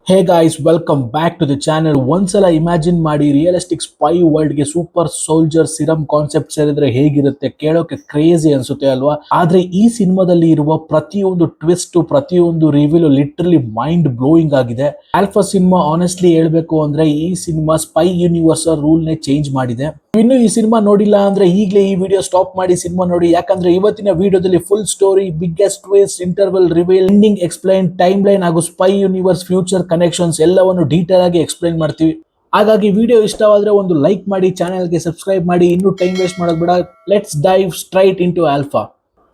Hey guys, welcome back to the channel. ಒಂದ್ಸಲ imagine ಮಾಡಿ, realistic spy world ಗೆ super soldier serum concept ಸೇರಿದ್ರೆ ಹೇಗಿರುತ್ತೆ? ಕೇಳೋಕೆ ಕ್ರೇಜಿ ಅನ್ಸುತ್ತೆ ಅಲ್ವಾ? ಆದ್ರೆ ಈ ಸಿನಿಮಾದಲ್ಲಿ ಇರುವ ಪ್ರತಿಯೊಂದು ಟ್ವಿಸ್ಟ್, ಪ್ರತಿಯೊಂದು ರಿವೀಲ್ ಲಿಟರಲಿ ಮೈಂಡ್ ಬ್ಲೋಯಿಂಗ್ ಆಗಿದೆ. ಆಲ್ಫಾ ಸಿನಿಮಾ ಆನೆಸ್ಟ್ಲಿ ಹೇಳ್ಬೇಕು ಅಂದ್ರೆ ಈ ಸಿನಿಮಾ ಸ್ಪೈ ಯೂನಿವರ್ಸ್ ರೂಲ್ ನೇ ಚೇಂಜ್ ಮಾಡಿದೆ. ಇನ್ನು ಈ ಸಿನಿಮಾ ನೋಡಿಲ್ಲ ಅಂದ್ರೆ ಈಗಲೇ ಈ ವಿಡಿಯೋ ಸ್ಟಾಪ್ ಮಾಡಿ ಸಿನಿಮಾ ನೋಡಿ. ಯಾಕಂದ್ರೆ ಇವತ್ತಿನ ವಿಡಿಯೋದಲ್ಲಿ full story, biggest twist, interval reveal, ending explain, time line ಹಾಗೂ ಸ್ಪೈ ಯೂನಿವರ್ಸ್ ಫ್ಯೂಚರ್ ಕನೆಕ್ಷನ್ಸ್ ಎಲ್ಲವನ್ನು ಡೀಟೇಲ್ ಆಗಿ ಎಕ್ಸ್ಪ್ಲೈನ್ ಮಾಡ್ತೀವಿ. ಹಾಗಾಗಿ ವಿಡಿಯೋ ಇಷ್ಟವಾದ್ರೆ ಒಂದು ಲೈಕ್ ಮಾಡಿ, ಚಾನೆಲ್ಗೆ ಸಬ್ಸ್ಕ್ರೈಬ್ ಮಾಡಿ. ಇನ್ನು ಟೈಮ್ ವೇಸ್ಟ್ ಮಾಡೋದು ಬೇಡ, let's dive straight into Alpha.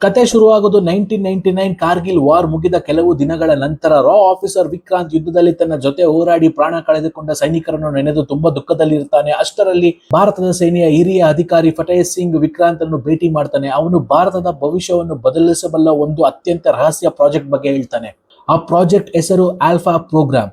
ಕತೆ ಶುರುವಾಗೋದು 1999 ಕಾರ್ಗಿಲ್ ವಾರ್ ಮುಗಿದ ಕೆಲವು ದಿನಗಳ ನಂತರ. ರಾ ಆಫೀಸರ್ ವಿಕ್ರಾಂತ್ ಯುದ್ಧದಲ್ಲಿ ತನ್ನ ಜೊತೆ ಹೋರಾಡಿ ಪ್ರಾಣ ಕಳೆದುಕೊಂಡ ಸೈನಿಕರನ್ನು ನೆನೆದು ತುಂಬಾ ದುಃಖದಲ್ಲಿರ್ತಾನೆ. ಅಷ್ಟರಲ್ಲಿ ಭಾರತದ ಸೇನೆಯ ಹಿರಿಯ ಅಧಿಕಾರಿ ಫತೇಹ್ ಸಿಂಗ್ ವಿಕ್ರಾಂತ್ ಅನ್ನು ಭೇಟಿ ಮಾಡ್ತಾನೆ. ಅವನು ಭಾರತದ ಭವಿಷ್ಯವನ್ನು ಬದಲಿಸಬಲ್ಲ ಒಂದು ಅತ್ಯಂತ ರಹಸ್ಯ ಪ್ರಾಜೆಕ್ಟ್ ಬಗ್ಗೆ ಹೇಳ್ತಾನೆ. ಆ ಪ್ರಾಜೆಕ್ಟ್ ಹೆಸರು ಆಲ್ಫಾ ಪ್ರೋಗ್ರಾಮ್.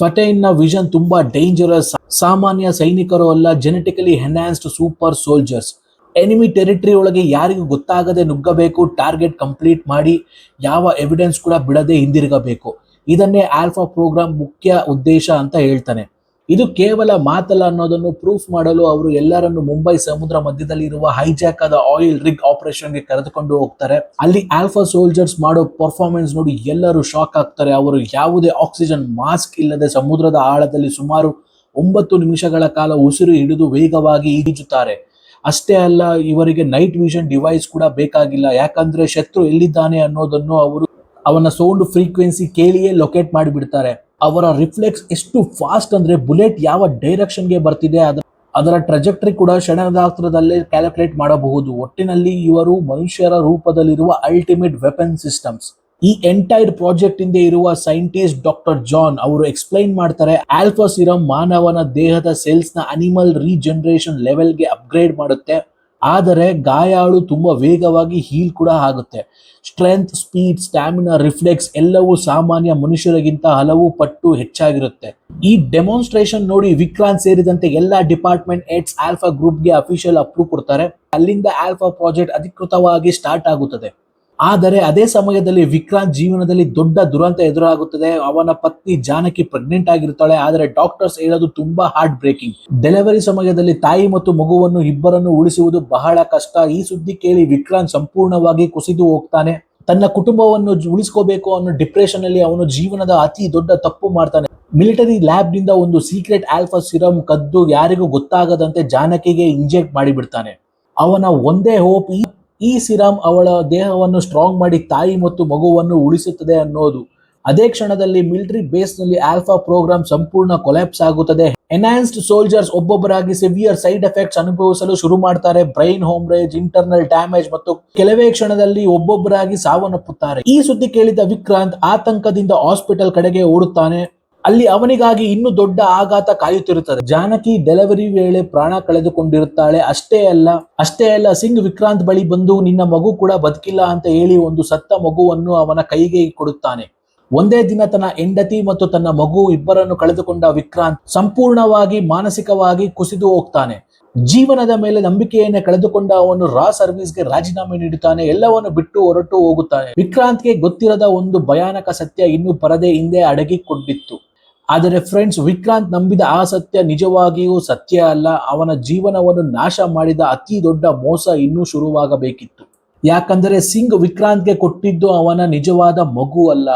ಫತೇಹ್ನ ವಿಷನ್ ತುಂಬಾ ಡೇಂಜರಸ್. ಸಾಮಾನ್ಯ ಸೈನಿಕರು ಅಲ್ಲ, genetically enhanced super soldiers. Enemy territory ಒಳಗೆ ಯಾರಿಗೂ ಗೊತ್ತಾಗದೆ ನುಗ್ಗಬೇಕು, ಟಾರ್ಗೆಟ್ ಕಂಪ್ಲೀಟ್ ಮಾಡಿ ಯಾವ ಎವಿಡೆನ್ಸ್ ಕೂಡ ಬಿಡದೆ ಹಿಂದಿರುಗಬೇಕು. ಇದನ್ನೇ ಆಲ್ಫಾ ಪ್ರೋಗ್ರಾಮ್ ಮುಖ್ಯ ಉದ್ದೇಶ ಅಂತ ಹೇಳ್ತಾನೆ. ಇದು ಕೇವಲ ಮಾತಲ್ಲ ಅನ್ನೋದನ್ನು ಪ್ರೂಫ್ ಮಾಡಲು ಅವರು ಎಲ್ಲರನ್ನು ಮುಂಬೈ ಸಮುದ್ರ ಮಧ್ಯದಲ್ಲಿ ಇರುವ ಹೈಜಾಕ್ ಆದ ಆಯಿಲ್ ರಿಗ್ ಆಪರೇಷನ್ಗೆ ಕರೆದುಕೊಂಡು ಹೋಗ್ತಾರೆ. ಅಲ್ಲಿ ಆಲ್ಫಾ ಸೋಲ್ಜರ್ಸ್ ಮಾಡೋ ಪರ್ಫಾರ್ಮೆನ್ಸ್ ನೋಡಿ ಎಲ್ಲರೂ ಶಾಕ್ ಆಗ್ತಾರೆ. ಅವರು ಯಾವುದೇ ಆಕ್ಸಿಜನ್ ಮಾಸ್ಕ್ ಇಲ್ಲದೆ ಸಮುದ್ರದ ಆಳದಲ್ಲಿ ಸುಮಾರು 9 ನಿಮಿಷಗಳ ಕಾಲ ಉಸಿರು ಹಿಡಿದು ವೇಗವಾಗಿ ಈಜುತ್ತಾರೆ. ಅಷ್ಟೇ ಅಲ್ಲ, ಇವರಿಗೆ ನೈಟ್ ವಿಷನ್ ಡಿವೈಸ್ ಕೂಡ ಬೇಕಾಗಿಲ್ಲ. ಯಾಕಂದ್ರೆ ಶತ್ರು ಎಲ್ಲಿದ್ದಾನೆ ಅನ್ನೋದನ್ನು ಅವರು ಅವನ ಸೌಂಡ್ ಫ್ರೀಕ್ವೆನ್ಸಿ ಕೇಳಿಯೇ ಲೊಕೇಟ್ ಮಾಡಿಬಿಡ್ತಾರೆ. ಅವರ ರಿಫ್ಲೆಕ್ಸ್ ಎಷ್ಟು ಫಾಸ್ಟ್ ಅಂದ್ರೆ ಬುಲೆಟ್ ಯಾವ ಡೈರೆಕ್ಷನ್ಗೆ ಬರ್ತಿದೆ ಅದರ ಟ್ರಜೆಕ್ಟರಿ ಕೂಡ ಕ್ಷಣಗಾತ್ರದಲ್ಲೇ ಕ್ಯಾಲ್ಕುಲೇಟ್ ಮಾಡಬಹುದು. ಒಟ್ಟಿನಲ್ಲಿ ಇವರು ಮನುಷ್ಯರ ರೂಪದಲ್ಲಿರುವ ಅಲ್ಟಿಮೇಟ್ ವೆಪನ್ ಸಿಸ್ಟಮ್ಸ್. ಈ ಎಂಟೈರ್ ಪ್ರಾಜೆಕ್ಟ್ ಹಿಂದೆ ಇರುವ ಸೈಂಟಿಸ್ಟ್ ಡಾಕ್ಟರ್ ಜಾನ್ ಅವರು ಎಕ್ಸ್ಪ್ಲೈನ್ ಮಾಡ್ತಾರೆ. ಆಲ್ಫಾ ಸಿರಮ್ ಮಾನವನ ದೇಹದ ಸೆಲ್ಸ್ ನ ಅನಿಮಲ್ ರೀಜನರೇಷನ್ ಲೆವೆಲ್ಗೆ ಅಪ್ಗ್ರೇಡ್ ಮಾಡುತ್ತೆ. ಆದರೆ ಗಾಯಾಳು ತುಂಬಾ ವೇಗವಾಗಿ ಹೀಲ್ ಕೂಡ ಆಗುತ್ತೆ. ಸ್ಟ್ರೆಂತ್, ಸ್ಪೀಡ್, ಸ್ಟಾಮಿನಾ, ರಿಫ್ಲೆಕ್ಸ್ ಎಲ್ಲವೂ ಸಾಮಾನ್ಯ ಮನುಷ್ಯರಿಗಿಂತ ಹಲವು ಪಟ್ಟು ಹೆಚ್ಚಾಗಿರುತ್ತೆ. ಈ ಡೆಮಾನ್ಸ್ಟ್ರೇಷನ್ ನೋಡಿ ವಿಕ್ರಾಂತ್ ಸೇರಿದಂತೆ ಎಲ್ಲಾ ಡಿಪಾರ್ಟ್ಮೆಂಟ್ ಹೆಡ್ಸ್ ಆಲ್ಫಾ ಗ್ರೂಪ್ಗೆ ಅಫಿಷಿಯಲ್ ಅಪ್ರೂವ್ ಕೊಡ್ತಾರೆ. ಅಲ್ಲಿಂದ ಆಲ್ಫಾ ಪ್ರಾಜೆಕ್ಟ್ ಅಧಿಕೃತವಾಗಿ ಸ್ಟಾರ್ಟ್ ಆಗುತ್ತದೆ. ಆದರೆ ಅದೇ ಸಮಯದಲ್ಲಿ ವಿಕ್ರಾಂತ್ ಜೀವನದಲ್ಲಿ ದೊಡ್ಡ ದುರಂತ ಎದುರಾಗುತ್ತದೆ. ಅವನ ಪತ್ನಿ ಜಾನಕಿ ಪ್ರೆಗ್ನೆಂಟ್ ಆಗಿರ್ತಾಳೆ. ಆದರೆ ಡಾಕ್ಟರ್ಸ್ ಹೇಳೋದು ತುಂಬಾ ಹಾರ್ಟ್ ಬ್ರೇಕಿಂಗ್. ಡೆಲಿವರಿ ಸಮಯದಲ್ಲಿ ತಾಯಿ ಮತ್ತು ಮಗುವನ್ನು ಇಬ್ಬರನ್ನು ಉಳಿಸುವುದು ಬಹಳ ಕಷ್ಟ. ಈ ಸುದ್ದಿ ಕೇಳಿ ವಿಕ್ರಾಂತ್ ಸಂಪೂರ್ಣವಾಗಿ ಕುಸಿದು ಹೋಗ್ತಾನೆ. ತನ್ನ ಕುಟುಂಬವನ್ನು ಉಳಿಸ್ಕೋಬೇಕು ಅನ್ನೋ ಡಿಪ್ರೆಷನ್ ಅಲ್ಲಿ ಅವನು ಜೀವನದ ಅತಿ ದೊಡ್ಡ ತಪ್ಪು ಮಾಡ್ತಾನೆ. ಮಿಲಿಟರಿ ಲ್ಯಾಬ್ ನಿಂದ ಒಂದು ಸೀಕ್ರೆಟ್ ಆಲ್ಫಾ ಸಿರಮ್ ಕದ್ದು ಯಾರಿಗೂ ಗೊತ್ತಾಗದಂತೆ ಜಾನಕಿಗೆ ಇಂಜೆಕ್ಟ್ ಮಾಡಿಬಿಡ್ತಾನೆ. ಅವನ ಒಂದೇ ಹೋಪ್ ಈ ಸಿರಮ್ ಅವಳ ದೇಹವನ್ನು ಸ್ಟ್ರಾಂಗ್ ಮಾಡಿ ತಾಯಿ ಮತ್ತು ಮಗುವನ್ನು ಉಳಿಸುತ್ತದೆ ಅನ್ನೋದು. ಅದೇ ಕ್ಷಣದಲ್ಲಿ ಮಿಲಿಟರಿ ಬೇಸ್ ನಲ್ಲಿ ಆಲ್ಫಾ ಪ್ರೋಗ್ರಾಮ್ ಸಂಪೂರ್ಣ ಕೊಲ್ಯಾಪ್ಸ್ ಆಗುತ್ತದೆ. ಎನ್ಹಾನ್ಸ್ಡ್ ಸೋಲ್ಜರ್ಸ್ ಒಬ್ಬೊಬ್ಬರಾಗಿ ಸಿವಿಯರ್ ಸೈಡ್ ಎಫೆಕ್ಟ್ಸ್ ಅನುಭವಿಸಲು ಶುರು ಮಾಡ್ತಾರೆ. ಬ್ರೈನ್ ಹೋಮ್ರೇಜ್, ಇಂಟರ್ನಲ್ ಡ್ಯಾಮೇಜ್ ಮತ್ತು ಕೆಲವೇ ಕ್ಷಣದಲ್ಲಿ ಒಬ್ಬೊಬ್ಬರಾಗಿ ಸಾವನ್ನಪ್ಪುತ್ತಾರೆ. ಈ ಸುದ್ದಿ ಕೇಳಿದ ವಿಕ್ರಾಂತ್ ಆತಂಕದಿಂದ ಹಾಸ್ಪಿಟಲ್ ಕಡೆಗೆ ಓಡುತ್ತಾನೆ. ಅಲ್ಲಿ ಅವನಿಗಾಗಿ ಇನ್ನೂ ದೊಡ್ಡ ಆಘಾತ ಕಾಯುತ್ತಿರುತ್ತದೆ. ಜಾನಕಿ ಡೆಲಿವರಿ ವೇಳೆ ಪ್ರಾಣ ಕಳೆದುಕೊಂಡಿರುತ್ತಾಳೆ. ಅಷ್ಟೇ ಅಲ್ಲ, ಸಿಂಗ್ ವಿಕ್ರಾಂತ್ ಬಳಿ ಬಂದು ನಿನ್ನ ಮಗು ಕೂಡ ಬದುಕಿಲ್ಲ ಅಂತ ಹೇಳಿ ಒಂದು ಸತ್ತ ಮಗುವನ್ನು ಅವನ ಕೈಗೆ ಕೊಡುತ್ತಾನೆ. ಒಂದೇ ದಿನ ತನ್ನ ಹೆಂಡತಿ ಮತ್ತು ತನ್ನ ಮಗು ಇಬ್ಬರನ್ನು ಕಳೆದುಕೊಂಡ ವಿಕ್ರಾಂತ್ ಸಂಪೂರ್ಣವಾಗಿ ಮಾನಸಿಕವಾಗಿ ಕುಸಿದು ಹೋಗ್ತಾನೆ. ಜೀವನದ ಮೇಲೆ ನಂಬಿಕೆಯನ್ನೇ ಕಳೆದುಕೊಂಡ ಅವನು ರಾ ಸರ್ವಿಸ್ಗೆ ರಾಜೀನಾಮೆ ನೀಡುತ್ತಾನೆ. ಎಲ್ಲವನ್ನು ಬಿಟ್ಟು ಹೊರಟು ಹೋಗುತ್ತಾನೆ. ವಿಕ್ರಾಂತ್ಗೆ ಗೊತ್ತಿರದ ಒಂದು ಭಯಾನಕ ಸತ್ಯ ಇನ್ನೂ ಪರದೆ ಹಿಂದೆ ಅಡಗಿಕೊಂಡಿತ್ತು. ಆದರೆ ಫ್ರೆಂಡ್ಸ್, ವಿಕ್ರಾಂತ್ ನಂಬಿದ ಆ ಸತ್ಯ ನಿಜವಾಗಿಯೂ ಸತ್ಯ ಅಲ್ಲ. ಅವನ ಜೀವನವನ್ನು ನಾಶ ಮಾಡಿದ ಅತಿ ದೊಡ್ಡ ಮೋಸ ಇನ್ನೂ ಶುರುವಾಗಬೇಕಿತ್ತು. ಯಾಕಂದರೆ ಸಿಂಗ್ ವಿಕ್ರಾಂತ್ಗೆ ಕೊಟ್ಟಿದ್ದು ಅವನ ನಿಜವಾದ ಮಗು ಅಲ್ಲ,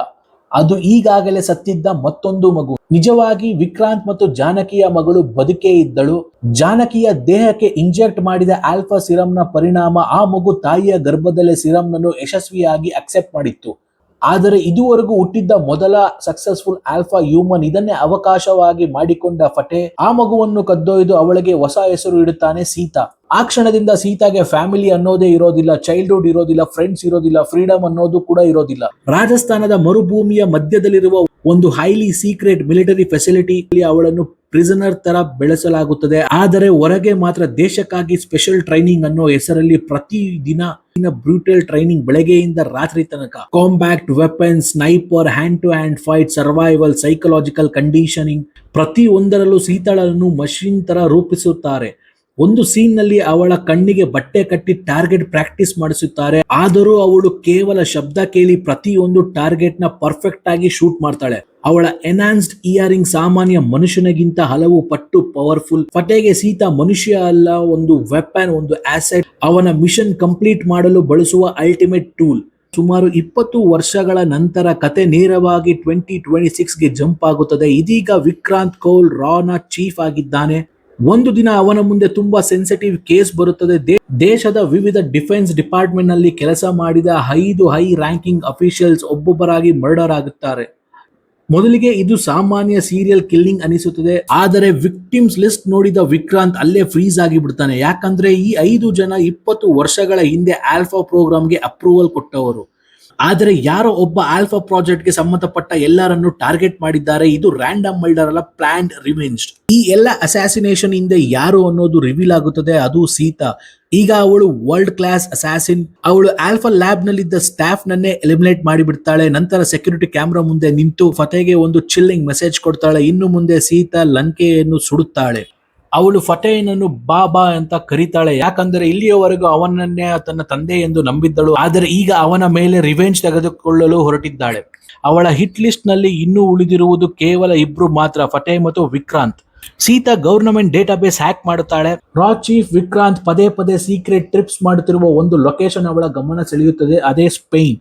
ಅದು ಈಗಾಗಲೇ ಸತ್ತಿದ್ದ ಮತ್ತೊಂದು ಮಗು. ನಿಜವಾಗಿ ವಿಕ್ರಾಂತ್ ಮತ್ತು ಜಾನಕಿಯ ಮಗಳು ಬದುಕೇ ಇದ್ದಳು. ಜಾನಕಿಯ ದೇಹಕ್ಕೆ ಇಂಜೆಕ್ಟ್ ಮಾಡಿದ ಆಲ್ಫಾ ಸಿರಮ್ನ ಪರಿಣಾಮ ಆ ಮಗು ತಾಯಿಯ ಗರ್ಭದಲ್ಲೇ ಸಿರಮ್ನನ್ನು ಯಶಸ್ವಿಯಾಗಿ ಅಕ್ಸೆಪ್ಟ್ ಮಾಡಿತ್ತು. ಆದರೆ ಇದುವರೆಗೂ ಹುಟ್ಟಿದ್ದ ಮೊದಲ ಸಕ್ಸಸ್ಫುಲ್ ಆಲ್ಫಾ ಹ್ಯೂಮನ್. ಇದನ್ನೇ ಅವಕಾಶವಾಗಿ ಮಾಡಿಕೊಂಡ ಫತೇಹ್ ಆ ಮಗುವನ್ನು ಕದ್ದೊಯ್ದು ಅವಳಿಗೆ ಹೊಸ ಹೆಸರು ಇಡುತ್ತಾನೆ, ಸೀತಾ. ಆ ಕ್ಷಣದಿಂದ ಸೀತಾಗೆ ಫ್ಯಾಮಿಲಿ ಅನ್ನೋದೇ ಇರೋದಿಲ್ಲ, ಚೈಲ್ಡ್ಹುಡ್ ಇರೋದಿಲ್ಲ, ಫ್ರೆಂಡ್ಸ್ ಇರೋದಿಲ್ಲ, ಫ್ರೀಡಮ್ ಅನ್ನೋದು ಕೂಡ ಇರೋದಿಲ್ಲ. ರಾಜಸ್ಥಾನದ ಮರುಭೂಮಿಯ ಮಧ್ಯದಲ್ಲಿರುವ ಒಂದು ಹೈಲಿ ಸೀಕ್ರೆಟ್ ಮಿಲಿಟರಿ ಫೆಸಿಲಿಟಿ ಅವಳನ್ನು ಪ್ರಿಸನರ್ ತರ ಬೆಳೆಸಲಾಗುತ್ತದೆ. ಆದರೆ ಹೊರಗೆ ಮಾತ್ರ ದೇಶಕ್ಕಾಗಿ ಸ್ಪೆಷಲ್ ಟ್ರೈನಿಂಗ್ ಅನ್ನೋ ಹೆಸರಲ್ಲಿ ಪ್ರತಿದಿನ ಬ್ರೂಟಲ್ ಟ್ರೈನಿಂಗ್, ಬೆಳಗ್ಗೆಯಿಂದ ರಾತ್ರಿ ತನಕ. Combat weapons, sniper, hand to hand fight, survival, psychological conditioning, ಪ್ರತಿ ಒಂದರಲ್ಲೂ ಸೀತಾಳನ್ನು ಮಷಿನ್ ತರ ರೂಪಿಸುತ್ತಾರೆ. ಒಂದು ಸೀನ್ ನಲ್ಲಿ ಅವಳ ಕಣ್ಣಿಗೆ ಬಟ್ಟೆ ಕಟ್ಟಿ ಟಾರ್ಗೆಟ್ ಪ್ರಾಕ್ಟೀಸ್ ಮಾಡಿಸುತ್ತಾರೆ. ಆದರೂ ಅವಳು ಕೇವಲ ಶಬ್ದ ಕೇಳಿ ಪ್ರತಿಯೊಂದು ಟಾರ್ಗೆಟ್ ನ ಪರ್ಫೆಕ್ಟ್ ಆಗಿ ಶೂಟ್ ಮಾಡ್ತಾಳೆ. ಅವಳ ಎನ್ಹಾನ್ಸ್ಡ್ ಇಯರಿಂಗ್ ಸಾಮಾನ್ಯ ಮನುಷ್ಯನಿಗಿಂತ ಹಲವು ಪಟ್ಟು ಪವರ್ಫುಲ್. ಫಟೇಗೆ ಸೀತಾ ಮನುಷ್ಯ ಅಲ್ಲ, ಒಂದು ವೆಪನ್, ಒಂದು ಆಸೆಟ್. ಅವನ ಮಿಷನ್ ಕಂಪ್ಲೀಟ್ ಮಾಡಲು ಬಳಸುವ ಅಲ್ಟಿಮೇಟ್ ಟೂಲ್. ಸುಮಾರು 20 ವರ್ಷಗಳ ನಂತರ ಕತೆ ನೇರವಾಗಿ 2026ಗೆ ಜಂಪ್ ಆಗುತ್ತದೆ. ಇದೀಗ ವಿಕ್ರಾಂತ್ ಕೌಲ್ ರಾನ ಚೀಫ್ ಆಗಿದ್ದಾನೆ. ಒಂದು ದಿನ ಅವನ ಮುಂದೆ ತುಂಬಾ ಸೆನ್ಸಿಟಿವ್ ಕೇಸ್ ಬರುತ್ತದೆ. ದೇಶದ ವಿವಿಧ ಡಿಫೆನ್ಸ್ ಡಿಪಾರ್ಟ್ಮೆಂಟ್ ನಲ್ಲಿ ಕೆಲಸ ಮಾಡಿದ 5 ಹೈ ರ್ಯಾಂಕಿಂಗ್ ಅಫಿಷಿಯಲ್ಸ್ ಒಬ್ಬೊಬ್ಬರಾಗಿ ಮರ್ಡರ್ ಆಗುತ್ತಾರೆ. ಮೊದಲಿಗೆ ಇದು ಸಾಮಾನ್ಯ ಸೀರಿಯಲ್ ಕಿಲ್ಲಿಂಗ್ ಅನಿಸುತ್ತದೆ, ಆದರೆ ವಿಕ್ಟಿಮ್ಸ್ ಲಿಸ್ಟ್ ನೋಡಿದ ವಿಕ್ರಾಂತ್ ಅಲ್ಲೇ ಫ್ರೀಸ್ ಆಗಿ ಬಿಡ್ತಾನೆ. ಯಾಕಂದ್ರೆ ಈ 5 ಜನ 20 ವರ್ಷಗಳ ಹಿಂದೆ ಆಲ್ಫಾ ಪ್ರೋಗ್ರಾಮ್ಗೆ ಅಪ್ರೂವಲ್ ಕೊಟ್ಟವರು. ಆದರೆ ಯಾರೋ ಒಬ್ಬ ಆಲ್ಫಾ ಪ್ರಾಜೆಕ್ಟ್ಗೆ ಸಂಬಂಧಪಟ್ಟ ಎಲ್ಲರನ್ನು ಟಾರ್ಗೆಟ್ ಮಾಡಿದ್ದಾರೆ. ಇದು ರ್ಯಾಂಡಮ್ ಮರ್ಡರ್ ಅಲ್ಲ, ಪ್ಲಾನ್ಡ್ ರಿವೆಂಜ್. ಈ ಎಲ್ಲ ಅಸಾಸಿನೇಷನ್ ಹಿಂದೆ ಯಾರು ಅನ್ನೋದು ರಿವೀಲ್ ಆಗುತ್ತದೆ. ಅದು ಸೀತಾ. ಈಗ ಅವಳು ವರ್ಲ್ಡ್ ಕ್ಲಾಸ್ ಅಸಾಸಿನ್. ಅವಳು ಆಲ್ಫಾ ಲ್ಯಾಬ್ ನಲ್ಲಿದ್ದ ಸ್ಟಾಫ್ ನನ್ನೇ ಎಲಿಮಿನೇಟ್ ಮಾಡಿಬಿಡ್ತಾಳೆ. ನಂತರ ಸೆಕ್ಯೂರಿಟಿ ಕ್ಯಾಮ್ರಾ ಮುಂದೆ ನಿಂತು ಫತೇಗೆ ಒಂದು ಚಿಲ್ಲಿಂಗ್ ಮೆಸೇಜ್ ಕೊಡ್ತಾಳೆ. ಇನ್ನು ಮುಂದೆ ಸೀತಾ ಲಂಕೆಯನ್ನು ಸುಡುತ್ತಾಳೆ. ಅವಳು ಫಟೇನನ್ನು ಬಾಬಾ ಅಂತ ಕರೀತಾಳೆ, ಯಾಕಂದ್ರೆ ಇಲ್ಲಿಯವರೆಗೂ ಅವನನ್ನೇ ತನ್ನ ತಂದೆ ಎಂದು ನಂಬಿದ್ದಳು. ಆದರೆ ಈಗ ಅವನ ಮೇಲೆ ರಿವೆಂಜ್ ತೆಗೆದುಕೊಳ್ಳಲು ಹೊರಟಿದ್ದಾಳೆ. ಅವಳ ಹಿಟ್ ಲಿಸ್ಟ್ ನಲ್ಲಿ ಇನ್ನೂ ಉಳಿದಿರುವುದು ಕೇವಲ 2 ಮಾತ್ರ, ಫಟೇ ಮತ್ತು Vikrant. Sita government database hack ಮಾಡುತ್ತಾಳೆ. ರಾ ಚೀಫ್ ವಿಕ್ರಾಂತ್ ಪದೇ ಪದೇ ಸೀಕ್ರೆಟ್ ಟ್ರಿಪ್ಸ್ ಮಾಡುತ್ತಿರುವ ಒಂದು ಲೊಕೇಶನ್ ಅವಳ ಗಮನ ಸೆಳೆಯುತ್ತದೆ, ಅದೇ ಸ್ಪೇನ್.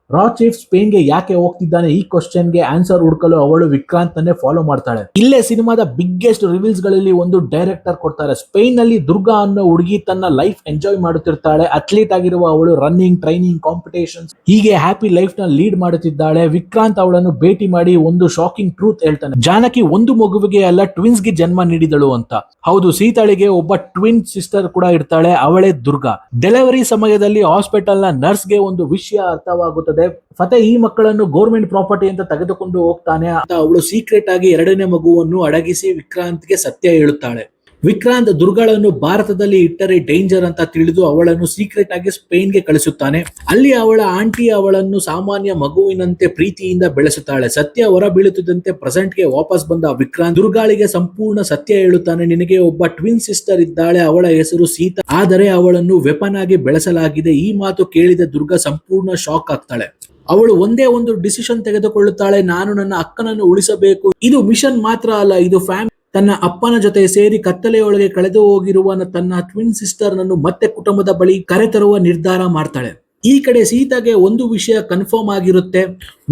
ರಾ ಚೀಫ್ ಸ್ಪೇನ್ಗೆ ಯಾಕೆ ಹೋಗ್ತಿದ್ದಾನೆ, ಈ ಕ್ವಶನ್ಗೆ ಆನ್ಸರ್ ಹುಡುಕಲು ಅವಳು ವಿಕ್ರಾಂತ್ ನನ್ನೇ ಫಾಲೋ ಮಾಡ್ತಾಳೆ. ಇಲ್ಲೇ ಸಿನಿಮಾದ ಬಿಗ್ಗೆಸ್ಟ್ ರಿವೀಲ್ಸ್ ಗಳಲ್ಲಿ ಒಂದು ಡೈರೆಕ್ಟರ್ ಕೊಡ್ತಾರೆ. ಸ್ಪೇನ್ ನಲ್ಲಿ ದುರ್ಗಾ ಅನ್ನೋ ಹುಡುಗಿ ತನ್ನ ಲೈಫ್ ಎಂಜಾಯ್ ಮಾಡುತ್ತಿರ್ತಾಳೆ. ಅಥ್ಲೀಟ್ ಆಗಿರುವ ಅವಳು ರನ್ನಿಂಗ್, ಟ್ರೈನಿಂಗ್, ಕಾಂಪಿಟೇಷನ್ಸ್ ಹೀಗೆ ಹ್ಯಾಪಿ ಲೈಫ್ ನ ಲೀಡ್ ಮಾಡುತ್ತಿದ್ದಾಳೆ. ವಿಕ್ರಾಂತ್ ಅವಳನ್ನು ಭೇಟಿ ಮಾಡಿ ಒಂದು ಶಾಕಿಂಗ್ ಟ್ರೂತ್ ಹೇಳ್ತಾನೆ. ಜಾನಕಿ ಒಂದು ಮಗುವಿಗೆ ಅಲ್ಲ, ಟ್ವಿನ್ಸ್ ಗೆ ಜನ್ಮ ನೀಡಿದಳು ಅಂತ. ಹೌದು, ಸೀತಾಳಿಗೆ ಒಬ್ಬ ಟ್ವಿನ್ ಸಿಸ್ಟರ್ ಕೂಡ ಇರ್ತಾಳೆ, ಅವಳೇ ದುರ್ಗಾ. ಡೆಲಿವರಿ ಸಮಯದಲ್ಲಿ ಹಾಸ್ಪಿಟಲ್ ನ ನರ್ಸ್ ಗೆ ಒಂದು ವಿಷಯ ಅರ್ಥವಾಗುತ್ತದೆ. ಫತೆ ಈ ಮಕ್ಕಳನ್ನು ಗೌರ್ಮೆಂಟ್ ಪ್ರಾಪರ್ಟಿ ಅಂತ ತೆಗೆದುಕೊಂಡು ಹೋಗ್ತಾನೆ ಅಂತ ಅವಳು ಸೀಕ್ರೆಟ್ ಆಗಿ 2ನೇ ಮಗುವನ್ನು ಅಡಗಿಸಿ ವಿಕ್ರಾಂತ್ಗೆ ಸತ್ಯ ಹೇಳುತ್ತಾಳೆ. ವಿಕ್ರಾಂತ್ ದುರ್ಗಾಳನ್ನು ಭಾರತದಲ್ಲಿ ಇಟ್ಟರೆ ಡೇಂಜರ್ ಅಂತ ತಿಳಿದು ಅವಳನ್ನು ಸೀಕ್ರೆಟ್ ಆಗಿ ಸ್ಪೇನ್ಗೆ ಕಳಿಸುತ್ತಾನೆ. ಅಲ್ಲಿ ಅವಳ ಆಂಟಿ ಅವಳನ್ನು ಸಾಮಾನ್ಯ ಮಗುವಿನಂತೆ ಪ್ರೀತಿಯಿಂದ ಬೆಳೆಸುತ್ತಾಳೆ. ಸತ್ಯ ಹೊರ ಬೀಳುತ್ತಿದ್ದಂತೆ ಪ್ರೆಸೆಂಟ್ಗೆ ವಾಪಸ್ ಬಂದ ವಿಕ್ರಾಂತ್ ದುರ್ಗಾಳಿಗೆ ಸಂಪೂರ್ಣ ಸತ್ಯ ಹೇಳುತ್ತಾನೆ. ನಿನಗೆ ಒಬ್ಬ ಟ್ವಿನ್ ಸಿಸ್ಟರ್ ಇದ್ದಾಳೆ, ಅವಳ ಹೆಸರು ಸೀತಾ, ಆದರೆ ಅವಳನ್ನು ವೆಪನ್ ಆಗಿ ಬೆಳೆಸಲಾಗಿದೆ. ಈ ಮಾತು ಕೇಳಿದ ದುರ್ಗಾ ಸಂಪೂರ್ಣ ಶಾಕ್ ಆಗ್ತಾಳೆ. ಅವಳು ಒಂದೇ ಒಂದು ಡಿಸಿಷನ್ ತೆಗೆದುಕೊಳ್ಳುತ್ತಾಳೆ, ನಾನು ನನ್ನ ಅಕ್ಕನನ್ನು ಉಳಿಸಬೇಕು. ಇದು ಮಿಷನ್ ಮಾತ್ರ ಅಲ್ಲ, ಇದು ಫ್ಯಾಮಿಲಿ. ತನ್ನ ಅಪ್ಪನ ಜೊತೆ ಸೇರಿ ಕತ್ತಲೆಯೊಳಗೆ ಕಳೆದು ಹೋಗಿರುವ ತನ್ನ ಟ್ವಿನ್ ಸಿಸ್ಟರ್ ನನ್ನು ಮತ್ತೆ ಕುಟುಂಬದ ಬಳಿ ಕರೆತರುವ ನಿರ್ಧಾರ ಮಾಡ್ತಾಳೆ. ಈ ಕಡೆ ಸೀತಾಗೆ ಒಂದು ವಿಷಯ ಕನ್ಫರ್ಮ್ ಆಗಿರುತ್ತೆ,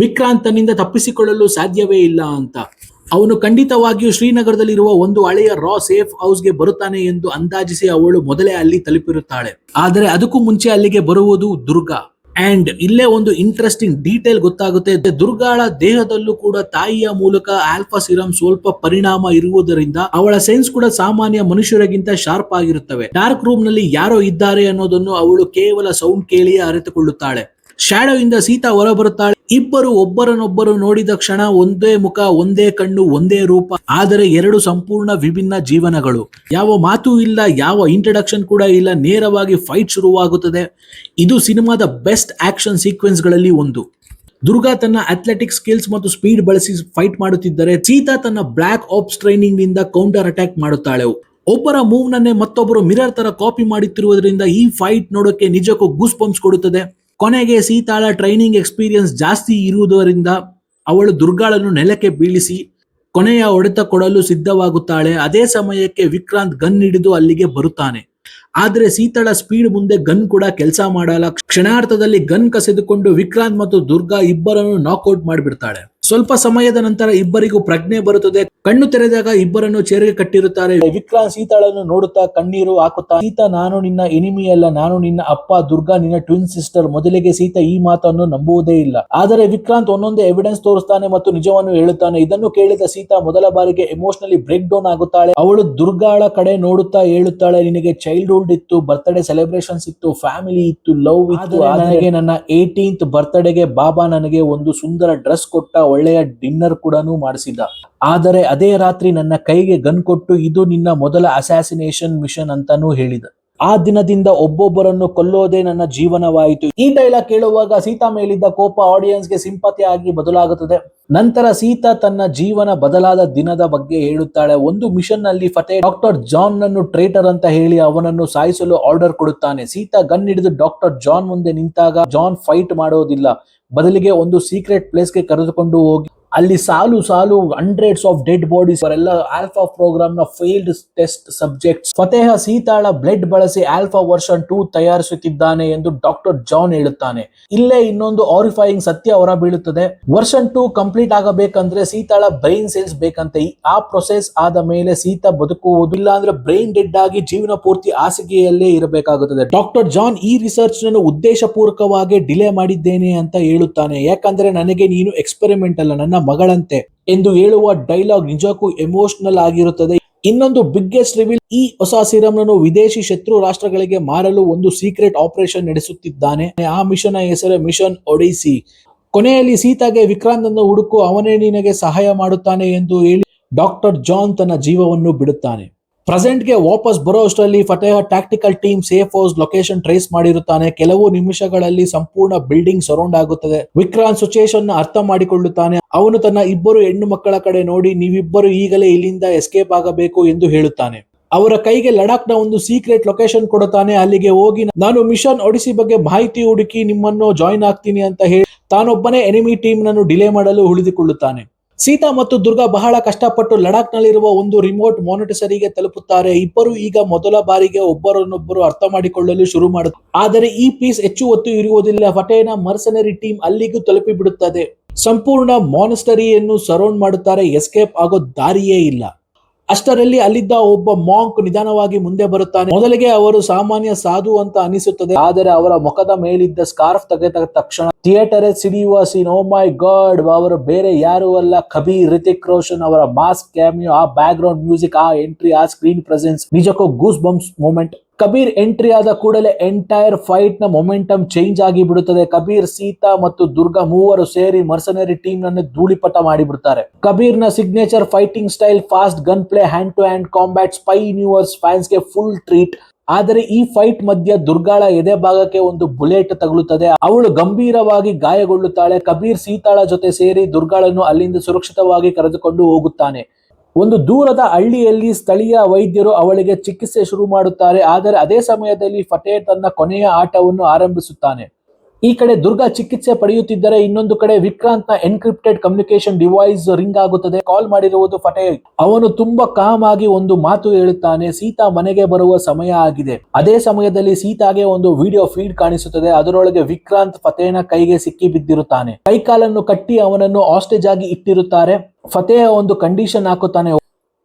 ವಿಕ್ರಾಂತ್ ತನ್ನಿಂದ ತಪ್ಪಿಸಿಕೊಳ್ಳಲು ಸಾಧ್ಯವೇ ಇಲ್ಲ ಅಂತ. ಅವನು ಖಂಡಿತವಾಗಿಯೂ ಶ್ರೀನಗರದಲ್ಲಿರುವ ಒಂದು ಹಳೆಯ ರಾ ಸೇಫ್ ಹೌಸ್ಗೆ ಬರುತ್ತಾನೆ ಎಂದು ಅಂದಾಜಿಸಿ ಅವಳು ಮೊದಲೇ ಅಲ್ಲಿ ತಲುಪಿರುತ್ತಾಳೆ. ಆದರೆ ಅದಕ್ಕೂ ಮುಂಚೆ ಅಲ್ಲಿಗೆ ಬರುವುದು ದುರ್ಗಾ. ಅಂಡ್ ಇಲ್ಲೇ ಒಂದು ಇಂಟ್ರೆಸ್ಟಿಂಗ್ ಡೀಟೇಲ್ ಗೊತ್ತಾಗುತ್ತೆ. ದುರ್ಗಾಳ ದೇಹದಲ್ಲೂ ಕೂಡ ತಾಯಿಯ ಮೂಲಕ ಆಲ್ಫಾ ಸಿರಮ್ ಸ್ವಲ್ಪ ಪರಿಣಾಮ ಇರುವುದರಿಂದ ಅವಳ ಸೆನ್ಸ್ ಕೂಡ ಸಾಮಾನ್ಯ ಮನುಷ್ಯರಿಗಿಂತ ಶಾರ್ಪ್ ಆಗಿರುತ್ತವೆ. ಡಾರ್ಕ್ ರೂಮ್ ನಲ್ಲಿ ಯಾರೋ ಇದ್ದಾರೆ ಅನ್ನೋದನ್ನು ಅವಳು ಕೇವಲ ಸೌಂಡ್ ಕೇಳಿಯೇ ಅರಿತುಕೊಳ್ಳುತ್ತಾಳೆ. ಶ್ಯಾಡೋ ಇಂದ ಸೀತಾ ಹೊರಬರುತ್ತಾಳೆ. ಇಬ್ಬರು ಒಬ್ಬರನ್ನೊಬ್ಬರು ನೋಡಿದ ಕ್ಷಣ ಒಂದೇ ಮುಖ, ಒಂದೇ ಕಣ್ಣು, ಒಂದೇ ರೂಪ, ಆದರೆ 2 ಸಂಪೂರ್ಣ ವಿಭಿನ್ನ ಜೀವನಗಳು. ಯಾವ ಮಾತು ಇಲ್ಲ, ಯಾವ ಇಂಟ್ರಡಕ್ಷನ್ ಕೂಡ ಇಲ್ಲ, ನೇರವಾಗಿ ಫೈಟ್ ಶುರುವಾಗುತ್ತದೆ. ಇದು ಸಿನಿಮಾದ ಬೆಸ್ಟ್ ಆಕ್ಷನ್ ಸೀಕ್ವೆನ್ಸ್ ಗಳಲ್ಲಿ ಒಂದು. ದುರ್ಗಾ ತನ್ನ ಅಥ್ಲೆಟಿಕ್ ಸ್ಕಿಲ್ಸ್ ಮತ್ತು ಸ್ಪೀಡ್ ಬಳಸಿ ಫೈಟ್ ಮಾಡುತ್ತಿದ್ದರೆ ಸೀತಾ ತನ್ನ ಬ್ಲಾಕ್ ಆಪ್ಸ್ ಟ್ರೈನಿಂಗ್ ನಿಂದ ಕೌಂಟರ್ ಅಟ್ಯಾಕ್ ಮಾಡುತ್ತಾಳೆ. ಒಬ್ಬರ ಮೂವ್ ನನ್ನೇ ಮತ್ತೊಬ್ಬರು ಮಿರರ್ ತರ ಕಾಪಿ ಮಾಡುತ್ತಿರುವುದರಿಂದ ಈ ಫೈಟ್ ನೋಡೋಕೆ ನಿಜಕ್ಕೂ ಗೂಸ್ ಬಂಪ್ಸ್ ಕೊಡುತ್ತದೆ. ಕೊನೆಗೆ ಸೀತಾಳ ಟ್ರೈನಿಂಗ್ ಎಕ್ಸ್ಪೀರಿಯನ್ಸ್ ಜಾಸ್ತಿ ಇರುವುದರಿಂದ ಅವಳು ದುರ್ಗಾಳನ್ನು ನೆಲಕ್ಕೆ ಬೀಳಿಸಿ ಕೊನೆಯ ಹೊಡೆತ ಕೊಡಲು ಸಿದ್ಧವಾಗುತ್ತಾಳೆ. ಅದೇ ಸಮಯಕ್ಕೆ ವಿಕ್ರಾಂತ್ ಗನ್ ಹಿಡಿದು ಅಲ್ಲಿಗೆ ಬರುತ್ತಾನೆ. ಆದರೆ ಸೀತಾಳ ಸ್ಪೀಡ್ ಮುಂದೆ ಗನ್ ಕೂಡ ಕೆಲಸ ಮಾಡಲ್ಲ. ಕ್ಷಣಾರ್ಥದಲ್ಲಿ ಗನ್ ಕಸಿದುಕೊಂಡು ವಿಕ್ರಾಂತ್ ಮತ್ತು ದುರ್ಗಾ ಇಬ್ಬರನ್ನು ನಾಕ್ಔಟ್ ಮಾಡಿಬಿಡ್ತಾಳೆ. ಸ್ವಲ್ಪ ಸಮಯದ ನಂತರ ಇಬ್ಬರಿಗೂ ಪ್ರಜ್ಞೆ ಬರುತ್ತದೆ. ಕಣ್ಣು ತೆರೆದಾಗ ಇಬ್ಬರನ್ನು ಚೇರಿಗೆ ಕಟ್ಟಿರುತ್ತಾರೆ. ವಿಕ್ರಾಂತ್ ಸೀತಾಳನ್ನು ನೋಡುತ್ತಾ ಕಣ್ಣೀರು ಹಾಕುತ್ತಾ, ಸೀತಾ ನಾನು ನಿನ್ನ ಎನಿಮಿ ಅಲ್ಲ, ನಾನು ನಿನ್ನ ಅಪ್ಪ, ದುರ್ಗಾ ನಿನ್ನ ಟ್ವಿನ್ ಸಿಸ್ಟರ್. ಮೊದಲಿಗೆ ಸೀತಾ ಈ ಮಾತನ್ನು ನಂಬುವುದೇ ಇಲ್ಲ. ಆದರೆ ವಿಕ್ರಾಂತ್ ಒಂದೊಂದೇ ಎವಿಡೆನ್ಸ್ ತೋರಿಸ್ತಾನೆ ಮತ್ತು ನಿಜವನ್ನು ಹೇಳುತ್ತಾನೆ. ಇದನ್ನು ಕೇಳಿದ ಸೀತಾ ಮೊದಲ ಬಾರಿಗೆ ಎಮೋಷನಲಿ ಬ್ರೇಕ್ ಡೌನ್ ಆಗುತ್ತಾಳೆ. ಅವಳು ದುರ್ಗಾಳ ಕಡೆ ನೋಡುತ್ತಾ ಹೇಳುತ್ತಾಳೆ, ನಿನಗೆ ಚೈಲ್ಡ್ಹುಡ್ ಇತ್ತು, ಬರ್ತ್ಡೇ ಸೆಲೆಬ್ರೇಷನ್ಸ್ ಇತ್ತು, ಫ್ಯಾಮಿಲಿ ಇತ್ತು, ಲವ್ ಇತ್ತು. ನನಗೆ ನನ್ನ 18th ಬರ್ತ್ಡೇಗೆ ಬಾಬಾ ನನಗೆ ಒಂದು ಸುಂದರ ಡ್ರೆಸ್ ಕೊಟ್ಟ, ಒಳ್ಳೆಯ ಡಿನ್ನರ್ ಕೂಡ ಮಾಡಿಸಿದ. ಆದರೆ ಅದೇ ರಾತ್ರಿ ನನ್ನ ಕೈಗೆ ಗನ್ ಕೊಟ್ಟು ಇದು ನಿನ್ನ ಮೊದಲ ಅಸಾಸಿನೇಷನ್ ಮಿಷನ್ ಅಂತಾನೂ ಹೇಳಿದ. ಆ ದಿನದಿಂದ ಒಬ್ಬೊಬ್ಬರನ್ನು ಕೊಲ್ಲೋದೇ ನನ್ನ ಜೀವನವಾಯಿತು. ಈ ಡೈಲಾಗ್ ಕೇಳುವಾಗ ಸೀತಾ ಮೇಲಿದ್ದ ಕೋಪ ಆಡಿಯನ್ಸ್ಗೆ ಸಿಂಪತಿ ಆಗಿ ಬದಲಾಗುತ್ತದೆ. ನಂತರ ಸೀತಾ ತನ್ನ ಜೀವನ ಬದಲಾದ ದಿನದ ಬಗ್ಗೆ ಹೇಳುತ್ತಾಳೆ. ಒಂದು ಮಿಷನ್ ನಲ್ಲಿ ಫತೇಹ್ ಡಾಕ್ಟರ್ ಜಾನ್ ನನ್ನು ಟ್ರೇಟರ್ ಅಂತ ಹೇಳಿ ಅವನನ್ನು ಸಾಯಿಸಲು ಆರ್ಡರ್ ಕೊಡುತ್ತಾನೆ. ಸೀತಾ ಗನ್ ಹಿಡಿದು ಡಾಕ್ಟರ್ ಜಾನ್ ಮುಂದೆ ನಿಂತಾಗ ಜಾನ್ ಫೈಟ್ ಮಾಡೋದಿಲ್ಲ, ಬದಲಿಗೆ ಒಂದು ಸೀಕ್ರೆಟ್ ಪ್ಲೇಸ್ ಗೆ ಕರೆದುಕೊಂಡು ಹೋಗಿ ಅಲ್ಲಿ ಸಾಲು ಸಾಲು ಹಂಡ್ರೆಡ್ಸ್ ಆಫ್ ಡೆಡ್ ಬಾಡೀಸ್, ಅವರೆಲ್ಲ ಆಲ್ಫಾ ಪ್ರೋಗ್ರಾಮ್ ನ ಫೇಲ್ಡ್ ಟೆಸ್ಟ್ ಸಬ್ಜೆಕ್ಟ್ಸ್. ಫತೇಹ ಸೀತಾಳ ಬ್ಲಡ್ ಬಳಸಿ ಆಲ್ಫಾ ವರ್ಷನ್ 2 ತಯಾರಿಸುತ್ತಿದ್ದಾನೆ ಎಂದು ಡಾಕ್ಟರ್ ಜಾನ್ ಹೇಳುತ್ತಾನೆ. ಇಲ್ಲೇ ಇನ್ನೊಂದು ಆರಿಫೈಯಿಂಗ್ ಸತ್ಯ ಹೊರ ಬೀಳುತ್ತದೆ. ವರ್ಷನ್ 2 ಕಂಪ್ಲೀಟ್ ಆಗಬೇಕಂದ್ರೆ ಸೀತಾಳ ಬ್ರೈನ್ ಸೆಲ್ಸ್ ಬೇಕಂತೆ. ಆ ಪ್ರೊಸೆಸ್ ಆದ ಮೇಲೆ ಸೀತಾ ಬದುಕುವುದು, ಇಲ್ಲ ಅಂದ್ರೆ ಬ್ರೈನ್ ಡೆಡ್ ಆಗಿ ಜೀವನ ಪೂರ್ತಿ ಹಾಸಿಗೆಯಲ್ಲೇ ಇರಬೇಕಾಗುತ್ತದೆ. ಡಾಕ್ಟರ್ ಜಾನ್ ಈ ರಿಸರ್ಚ್ ನನ್ನು ಉದ್ದೇಶ ಪೂರ್ವಕವಾಗಿ ಡಿಲೇ ಮಾಡಿದ್ದೇನೆ ಅಂತ ಹೇಳುತ್ತಾನೆ. ಯಾಕಂದ್ರೆ ನನಗೆ ನೀನು ಎಕ್ಸ್ಪೆರಿಮೆಂಟ್ ಅಲ್ಲ, ನನ್ನ ಮಗಳಂತೆ ಎಂದು ಹೇಳುವ ಡೈಲಾಗ್ ನಿಜಕ್ಕೂ ಎಮೋಷನಲ್ ಆಗಿರುತ್ತದೆ. ಇನ್ನೊಂದು ಬಿಗ್ಗೆಸ್ಟ್ ರಿವೀಲ್, ಈ ಹೊಸ ಸಿರಮ್ ನನ್ನು ವಿದೇಶಿ ಶತ್ರು ರಾಷ್ಟ್ರಗಳಿಗೆ ಮಾರಲು ಒಂದು ಸೀಕ್ರೆಟ್ ಆಪರೇಷನ್ ನಡೆಸುತ್ತಿದ್ದಾನೆ. ಆ ಮಿಷನ್ ಹೆಸರು ಮಿಷನ್ ಒಡಿಸಿ. ಕೊನೆಯಲ್ಲಿ ಸೀತಾಗೆ ವಿಕ್ರಾಂತ್ ಅನ್ನು ಹುಡುಕು, ಅವನೇ ನಿನಗೆ ಸಹಾಯ ಮಾಡುತ್ತಾನೆ ಎಂದು ಹೇಳಿ ಡಾಕ್ಟರ್ ಜಾನ್ ತನ್ನ ಜೀವವನ್ನು ಬಿಡುತ್ತಾನೆ. ಪ್ರೆಸೆಂಟ್ ಗೆ ವಾಪಸ್ ಬರೋ ಅಷ್ಟರಲ್ಲಿ Fateh tactical team safe house location trace ಮಾಡಿರುತ್ತಾನೆ. ಕೆಲವು ನಿಮಿಷಗಳಲ್ಲಿ ಸಂಪೂರ್ಣ ಬಿಲ್ಡಿಂಗ್ ಸರೌಂಡ್ ಆಗುತ್ತದೆ. ವಿಕ್ರಾಂತ್ ಸಿಚುಯೇಷನ್ ಅರ್ಥ ಮಾಡಿಕೊಳ್ಳುತ್ತಾನೆ. ಅವನು ತನ್ನ ಇಬ್ಬರು ಹೆಣ್ಣು ಮಕ್ಕಳ ಕಡೆ ನೋಡಿ, ನೀವಿಬ್ಬರು ಈಗಲೇ ಇಲ್ಲಿಂದ ಎಸ್ಕೇಪ್ ಆಗಬೇಕು ಎಂದು ಹೇಳುತ್ತಾನೆ. ಅವರ ಕೈಗೆ ಲಡಾಖ್ ನ ಒಂದು ಸೀಕ್ರೆಟ್ ಲೊಕೇಶನ್ ಕೊಡುತ್ತಾನೆ. ಅಲ್ಲಿಗೆ ಹೋಗಿ ನಾನು ಮಿಷನ್ ಒಡಿಸಿ ಬಗ್ಗೆ ಮಾಹಿತಿ ಹುಡುಕಿ ನಿಮ್ಮನ್ನು ಜಾಯಿನ್ ಆಗ್ತೀನಿ ಅಂತ ಹೇಳಿ ತಾನೊಬ್ಬನೇ ಎನಿಮಿ ಟೀಮ್ ನನ್ನು ಡಿಲೇ ಮಾಡಲು ಉಳಿದುಕೊಳ್ಳುತ್ತಾನೆ. ಸೀತಾ ಮತ್ತು ದುರ್ಗಾ ಬಹಳ ಕಷ್ಟಪಟ್ಟು ಲಡಾಖ್ ನಲ್ಲಿರುವ ಒಂದು ರಿಮೋಟ್ ಮಾನಿಟರಿಗೆ ತಲುಪುತ್ತಾರೆ. ಇಬ್ಬರು ಈಗ ಮೊದಲ ಬಾರಿಗೆ ಒಬ್ಬರನ್ನೊಬ್ಬರು ಅರ್ಥ ಮಾಡಿಕೊಳ್ಳಲು ಶುರು ಮಾಡುತ್ತಾರೆ. ಆದರೆ ಈ ಪೀಸ್ ಹೆಚ್ಚು ಹೊತ್ತು ಇರುವುದಿಲ್ಲ. ಫತೇಹ್ನ ಮರ್ಸನರಿ ಟೀಮ್ ಅಲ್ಲಿಗೂ ತಲುಪಿ ಬಿಡುತ್ತದೆ. ಸಂಪೂರ್ಣ ಮಾನಿಸ್ಟರಿಯನ್ನು ಸರೌಂಡ್ ಮಾಡುತ್ತಾರೆ. ಎಸ್ಕೇಪ್ ಆಗೋ ದಾರಿಯೇ ಇಲ್ಲ. ಅಷ್ಟರಲ್ಲಿ ಅಲ್ಲಿದ್ದ ಒಬ್ಬ ಮಾಂಕ್ ನಿಧಾನವಾಗಿ ಮುಂದೆ ಬರುತ್ತಾನೆ. ಮೊದಲಿಗೆ ಅವರು ಸಾಮಾನ್ಯ ಸಾಧು ಅಂತ ಅನಿಸುತ್ತದೆ, ಆದರೆ ಅವರ ಮುಖದ ಮೇಲಿದ್ದ ಸ್ಕಾರ್ಫ್ ತೆಗೆದ ತಕ್ಷಣ ಥಿಯೇಟರ್ ಸಿಡಿಯುವ ಸೀನ್. ಓ ಮೈ ಗಾಡ್, ಅವರು ಬೇರೆ ಯಾರು ಅಲ್ಲ, ಕಬೀರ್, ರಿತಿಕ್ ರೋಷನ್ ಅವರ ಮಾಸ್ಕ್ ಕ್ಯಾಮಿಯೋ, ಆ ಬ್ಯಾಕ್ ಗ್ರೌಂಡ್ ಮ್ಯೂಸಿಕ್, ಆ ಎಂಟ್ರಿ, ಆ ಸ್ಕ್ರೀನ್ ಪ್ರೆಸೆನ್ಸ್ ನಿಜಕ್ಕೂ goose bumps moment. Kabir entry ಆದ ಕೂಡಲೇ ಎಂಟೈರ್ ಫೈಟ್ ನ ಮೊಮೆಂಟಮ್ ಚೇಂಜ್ ಆಗಿ ಬಿಡುತ್ತದೆ. ಕಬೀರ್, ಸೀತಾ ಮತ್ತು ದುರ್ಗಾ ಮೂವರು ಸೇರಿ ಮರ್ಸನರಿ ಟೀಮ್ ನನ್ನು ಧೂಳಿಪಟ ಮಾಡಿಬಿಡ್ತಾರೆ. ಕಬೀರ್ ನ signature fighting style, fast gun play, hand to hand combat, spy universe fans ಗೆ ಫುಲ್ ಟ್ರೀಟ್. ಆದರೆ ಈ ಫೈಟ್ ಮಧ್ಯ ದುರ್ಗಾಳ ಎದೆ ಭಾಗಕ್ಕೆ ಒಂದು ಬುಲೆಟ್ ತಗುಲುತ್ತದೆ. ಅವಳು ಗಂಭೀರವಾಗಿ ಗಾಯಗೊಳ್ಳುತ್ತಾಳೆ. ಕಬೀರ್ ಸೀತಾಳ ಜೊತೆ ಸೇರಿ ದುರ್ಗಾಳನ್ನು ಅಲ್ಲಿಂದ ಸುರಕ್ಷಿತವಾಗಿ ಕರೆದುಕೊಂಡು ಹೋಗುತ್ತಾನೆ. ಒಂದು ದೂರದ ಹಳ್ಳಿಯಲ್ಲಿ ಸ್ಥಳೀಯ ವೈದ್ಯರು ಅವಳಿಗೆ ಚಿಕಿತ್ಸೆ ಶುರು ಮಾಡುತ್ತಾರೆ. ಆದರೆ ಅದೇ ಸಮಯದಲ್ಲಿ ಫತೇಹ್ ತನ್ನ ಕೊನೆಯ ಆಟವನ್ನು ಆರಂಭಿಸುತ್ತಾನೆ. ಈ ಕಡೆ ದುರ್ಗಾ ಚಿಕಿತ್ಸೆ ಪಡೆಯುತ್ತಿದ್ದರೆ, ಇನ್ನೊಂದು ಕಡೆ ವಿಕ್ರಾಂತ್ ನ ಎನ್ಕ್ರಿಪ್ಟೆಡ್ ಕಮ್ಯುನಿಕೇಶನ್ ಡಿವೈಸ್ ರಿಂಗ್ ಆಗುತ್ತದೆ. ಕಾಲ್ ಮಾಡಿರುವುದು ಫತೇಹ್. ಅವನು ತುಂಬಾ ಕಾಮ್ ಆಗಿ ಒಂದು ಮಾತು ಹೇಳುತ್ತಾನೆ, ಸೀತಾ ಮನೆಗೆ ಬರುವ ಸಮಯ ಆಗಿದೆ. ಅದೇ ಸಮಯದಲ್ಲಿ ಸೀತಾಗೆ ಒಂದು ವಿಡಿಯೋ ಫೀಡ್ ಕಾಣಿಸುತ್ತದೆ. ಅದರೊಳಗೆ ವಿಕ್ರಾಂತ್ ಫತೇಹ್ನ ಕೈಗೆ ಸಿಕ್ಕಿ ಬಿದ್ದಿರುತ್ತಾನೆ. ಕೈಕಾಲನ್ನು ಕಟ್ಟಿ ಅವನನ್ನು ಹಾಸ್ಟೇಜ್ ಆಗಿ ಇಟ್ಟಿರುತ್ತಾರೆ. ಫತೇಹ್ ಒಂದು ಕಂಡೀಷನ್ ಹಾಕುತ್ತಾನೆ,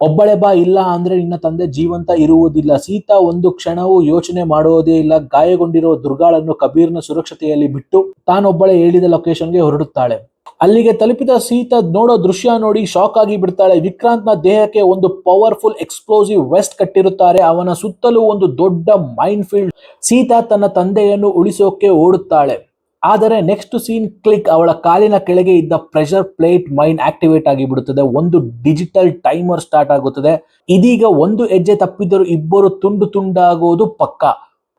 ಒಬ್ಬಳೆ ಬಾ, ಇಲ್ಲ ಅಂದ್ರೆ ನಿನ್ನ ತಂದೆ ಜೀವಂತ ಇರುವುದಿಲ್ಲ. ಸೀತಾ ಒಂದು ಕ್ಷಣವೂ ಯೋಚನೆ ಮಾಡುವುದೇ ಇಲ್ಲ. ಗಾಯಗೊಂಡಿರುವ ದುರ್ಗಾಳನ್ನು ಕಬೀರ್ನ ಸುರಕ್ಷತೆಯಲ್ಲಿ ಬಿಟ್ಟು ತಾನೊಬ್ಬಳೆ ಹೇಳಿದ ಲೊಕೇಶನ್ಗೆ ಹೊರಡುತ್ತಾಳೆ. ಅಲ್ಲಿಗೆ ತಲುಪಿದ ಸೀತಾ ನೋಡೋ ದೃಶ್ಯ ನೋಡಿ ಶಾಕ್ ಆಗಿ ಬಿಡ್ತಾಳೆ. ವಿಕ್ರಾಂತ್ ನ ದೇಹಕ್ಕೆ ಒಂದು ಪವರ್ಫುಲ್ ಎಕ್ಸ್ಪ್ಲೋಸಿವ್ ವೆಸ್ಟ್ ಕಟ್ಟಿರುತ್ತಾರೆ. ಅವನ ಸುತ್ತಲೂ ಒಂದು ದೊಡ್ಡ ಮೈನ್ ಫೀಲ್ಡ್. ಸೀತಾ ತನ್ನ ತಂದೆಯನ್ನು ಉಳಿಸೋಕೆ ಓಡುತ್ತಾಳೆ. ಆದರೆ ನೆಕ್ಸ್ಟ್ ಸೀನ್ ಕ್ಲಿಕ್, ಅವಳ ಕಾಲಿನ ಕೆಳಗೆ ಇದ್ದ ಪ್ರೆಷರ್ ಪ್ಲೇಟ್ ಮೈನ್ ಆಕ್ಟಿವೇಟ್ ಆಗಿ ಬಿಡುತ್ತದೆ. ಒಂದು ಡಿಜಿಟಲ್ ಟೈಮರ್ ಸ್ಟಾರ್ಟ್ ಆಗುತ್ತದೆ. ಇದೀಗ ಒಂದು ಹೆಜ್ಜೆ ತಪ್ಪಿದರೂ ಇಬ್ಬರು ತುಂಡು ತುಂಡಾಗುವುದು ಪಕ್ಕ.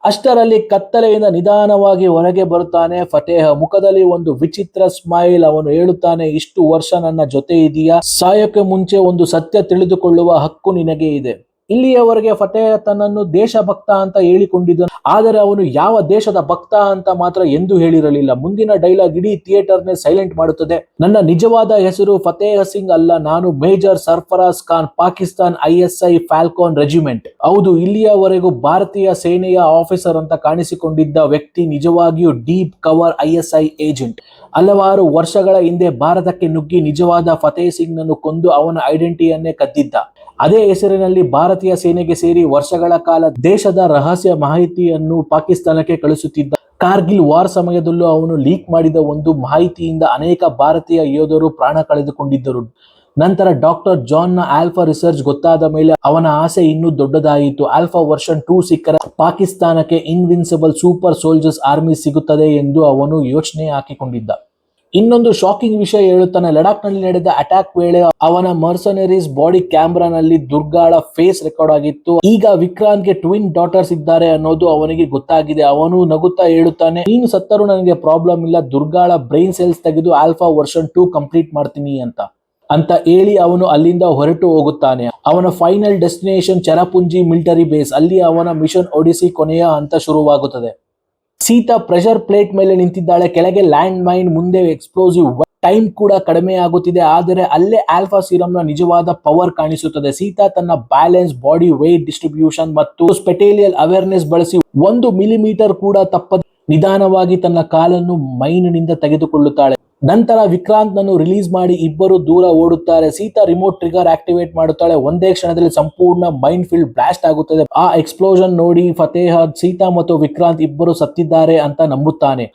ಅಷ್ಟರಲ್ಲಿ ಕತ್ತಲೆಯಿಂದ ನಿಧಾನವಾಗಿ ಹೊರಗೆ ಬರುತ್ತಾನೆ ಫತೇಹ್. ಮುಖದಲ್ಲಿ ಒಂದು ವಿಚಿತ್ರ ಸ್ಮೈಲ್. ಅವನು ಹೇಳುತ್ತಾನೆ, ಇಷ್ಟು ವರ್ಷ ನನ್ನ ಜೊತೆ ಇದೆಯಾ, ಸಾಯೋಕೆ ಮುಂಚೆ ಒಂದು ಸತ್ಯ ತಿಳಿದುಕೊಳ್ಳುವ ಹಕ್ಕು ನಿನಗೆ ಇದೆ. ಇಲ್ಲಿಯವರೆಗೆ ಫತೇಹ್ ತನ್ನನ್ನು ದೇಶಭಕ್ತ ಅಂತ ಹೇಳಿಕೊಂಡಿದ್ದನು, ಆದರೆ ಅವನು ಯಾವ ದೇಶದ ಭಕ್ತ ಅಂತ ಮಾತ್ರ ಎಂದೂ ಹೇಳಿರಲಿಲ್ಲ. ಮುಂದಿನ ಡೈಲಾಗ್ ಇಡೀ ಥಿಯೇಟರ್ನೇ ಸೈಲೆಂಟ್ ಮಾಡುತ್ತದೆ. ನನ್ನ ನಿಜವಾದ ಹೆಸರು ಫತೇಹ್ ಸಿಂಗ್ ಅಲ್ಲ, ನಾನು major Sarfaraz Khan, Pakistan ISI falcon regiment. ಹೌದು, ಇಲ್ಲಿಯವರೆಗೂ ಭಾರತೀಯ ಸೇನೆಯ ಆಫೀಸರ್ ಅಂತ ಕಾಣಿಸಿಕೊಂಡಿದ್ದ ವ್ಯಕ್ತಿ ನಿಜವಾಗಿಯೂ ಡೀಪ್ ಕವರ್ ISI ಏಜೆಂಟ್. ಹಲವಾರು ವರ್ಷಗಳ ಹಿಂದೆ ಭಾರತಕ್ಕೆ ನುಗ್ಗಿ ನಿಜವಾದ ಫತೇಹ್ ಸಿಂಗ್ ನನ್ನು ಕೊಂದು ಅವನ ಐಡೆಂಟಿಟಿಯನ್ನೇ ಕದ್ದಿದ್ದ. ಅದೇ ಹೆಸರಿನಲ್ಲಿ ಭಾರತೀಯ ಸೇನೆಗೆ ಸೇರಿ ವರ್ಷಗಳ ಕಾಲ ದೇಶದ ರಹಸ್ಯ ಮಾಹಿತಿಯನ್ನು ಪಾಕಿಸ್ತಾನಕ್ಕೆ ಕಳಿಸುತ್ತಿದ್ದ. ಕಾರ್ಗಿಲ್ ವಾರ್ ಸಮಯದಲ್ಲೂ ಅವನು ಲೀಕ್ ಮಾಡಿದ ಒಂದು ಮಾಹಿತಿಯಿಂದ ಅನೇಕ ಭಾರತೀಯ ಯೋಧರು ಪ್ರಾಣ ಕಳೆದುಕೊಂಡಿದ್ದರು. ನಂತರ ಡಾಕ್ಟರ್ ಜಾನ್ ನ ಆಲ್ಫಾ ರಿಸರ್ಚ್ ಗೊತ್ತಾದ ಮೇಲೆ ಅವನ ಆಸೆ ಇನ್ನೂ ದೊಡ್ಡದಾಯಿತು. ಆಲ್ಫಾ ವರ್ಷನ್ 2 ಸಿಕ್ಕರೆ ಪಾಕಿಸ್ತಾನಕ್ಕೆ ಇನ್ವಿನ್ಸಿಬಲ್ ಸೂಪರ್ ಸೋಲ್ಜರ್ಸ್ ಆರ್ಮಿ ಸಿಗುತ್ತದೆ ಎಂದು ಅವನು ಯೋಚನೆ ಹಾಕಿಕೊಂಡಿದ್ದ. ಇನ್ನೊಂದು ಶಾಕಿಂಗ್ ವಿಷಯ ಹೇಳುತ್ತಾನೆ, ಲಡಾಖ್ ನಲ್ಲಿ ನಡೆದ ಅಟ್ಯಾಕ್ ವೇಳೆ ಅವನ ಮರ್ಸನರೀಸ್ ಬಾಡಿ ಕ್ಯಾಮ್ರಾನಲ್ಲಿ ದುರ್ಗಾಳ ಫೇಸ್ ರೆಕಾರ್ಡ್ ಆಗಿತ್ತು. ಈಗ ವಿಕ್ರಾಂತ್ ಗೆ ಟ್ವಿನ್ ಡಾಟರ್ಸ್ ಇದ್ದಾರೆ ಅನ್ನೋದು ಅವನಿಗೆ ಗೊತ್ತಾಗಿದೆ. ಅವನು ನಗುತ್ತಾ ಹೇಳುತ್ತಾನೆ, ನೀನು ಸತ್ತರೂ ನನಗೆ ಪ್ರಾಬ್ಲಮ್ ಇಲ್ಲ, ದುರ್ಗಾಳ ಬ್ರೈನ್ ಸೆಲ್ಸ್ ತೆಗೆದು ಆಲ್ಫಾ ವರ್ಷನ್ 2 ಕಂಪ್ಲೀಟ್ ಮಾಡ್ತೀನಿ ಅಂತ ಹೇಳಿ ಅವನು ಅಲ್ಲಿಂದ ಹೊರಟು ಹೋಗುತ್ತಾನೆ. ಅವನ ಫೈನಲ್ ಡೆಸ್ಟಿನೇಷನ್ ಚೆರಪುಂಜಿ ಮಿಲಿಟರಿ ಬೇಸ್. ಅಲ್ಲಿ ಅವನ ಮಿಷನ್ ಒಡಿಸಿ ಕೊನೆಯ ಹಂತ ಶುರುವಾಗುತ್ತದೆ. ಸೀತಾ ಪ್ರೆಷರ್ ಪ್ಲೇಟ್ ಮೇಲೆ ನಿಂತಿದ್ದಾಳೆ. ಕೆಳಗೆ ಲ್ಯಾಂಡ್ ಮೈನ್, ಮುಂದೆ ಎಕ್ಸ್ಪ್ಲೋಸಿವ್. ಟೈಮ್ ಕೂಡ ಕಡಿಮೆ ಆಗುತ್ತಿದೆ, ಆದರೆ ಅಲ್ಲೇ ಆಲ್ಫಾ ಸೀರಮ್ ನ ನಿಜವಾದ ಪವರ್ ಕಾಣಿಸುತ್ತದೆ. ಸೀತಾ ತನ್ನ ಬ್ಯಾಲೆನ್ಸ್, ಬಾಡಿ ವೇಟ್ ಡಿಸ್ಟ್ರಿಬ್ಯೂಷನ್ ಮತ್ತು ಸ್ಪೆಟೇಲಿಯಲ್ ಅವೇರ್ನೆಸ್ ಬಳಸಿ 1 ಮಿಲಿಮೀಟರ್ ಕೂಡ ತಪ್ಪದೆ ನಿಧಾನವಾಗಿ ತನ್ನ ಕಾಲನ್ನು ಮೈನ್ ನಿಂದ ತೆಗೆದುಕೊಳ್ಳುತ್ತಾಳೆ. ನಂತರ ವಿಕ್ರಾಂತ್ ನನ್ನು ರಿಲೀಸ್ ಮಾಡಿ ಇಬ್ಬರು ದೂರ ಓಡುತ್ತಾರೆ. ಸೀತಾ ರಿಮೋಟ್ ಟ್ರಿಗರ್ ಆಕ್ಟಿವೇಟ್ ಮಾಡುತ್ತಾಳೆ. ಒಂದೇ ಕ್ಷಣದಲ್ಲಿ ಸಂಪೂರ್ಣ ಮೈಂಡ್ ಫೀಲ್ಡ್ ಬ್ಲಾಸ್ಟ್ ಆಗುತ್ತದೆ. ಆ ಎಕ್ಸ್ಪ್ಲೋಷನ್ ನೋಡಿ ಫತೇಹ ಸೀತಾ ಮತ್ತು ವಿಕ್ರಾಂತ್ ಇಬ್ಬರು ಸತ್ತಿದ್ದಾರೆ ಅಂತ ನಂಬುತ್ತಾನೆ,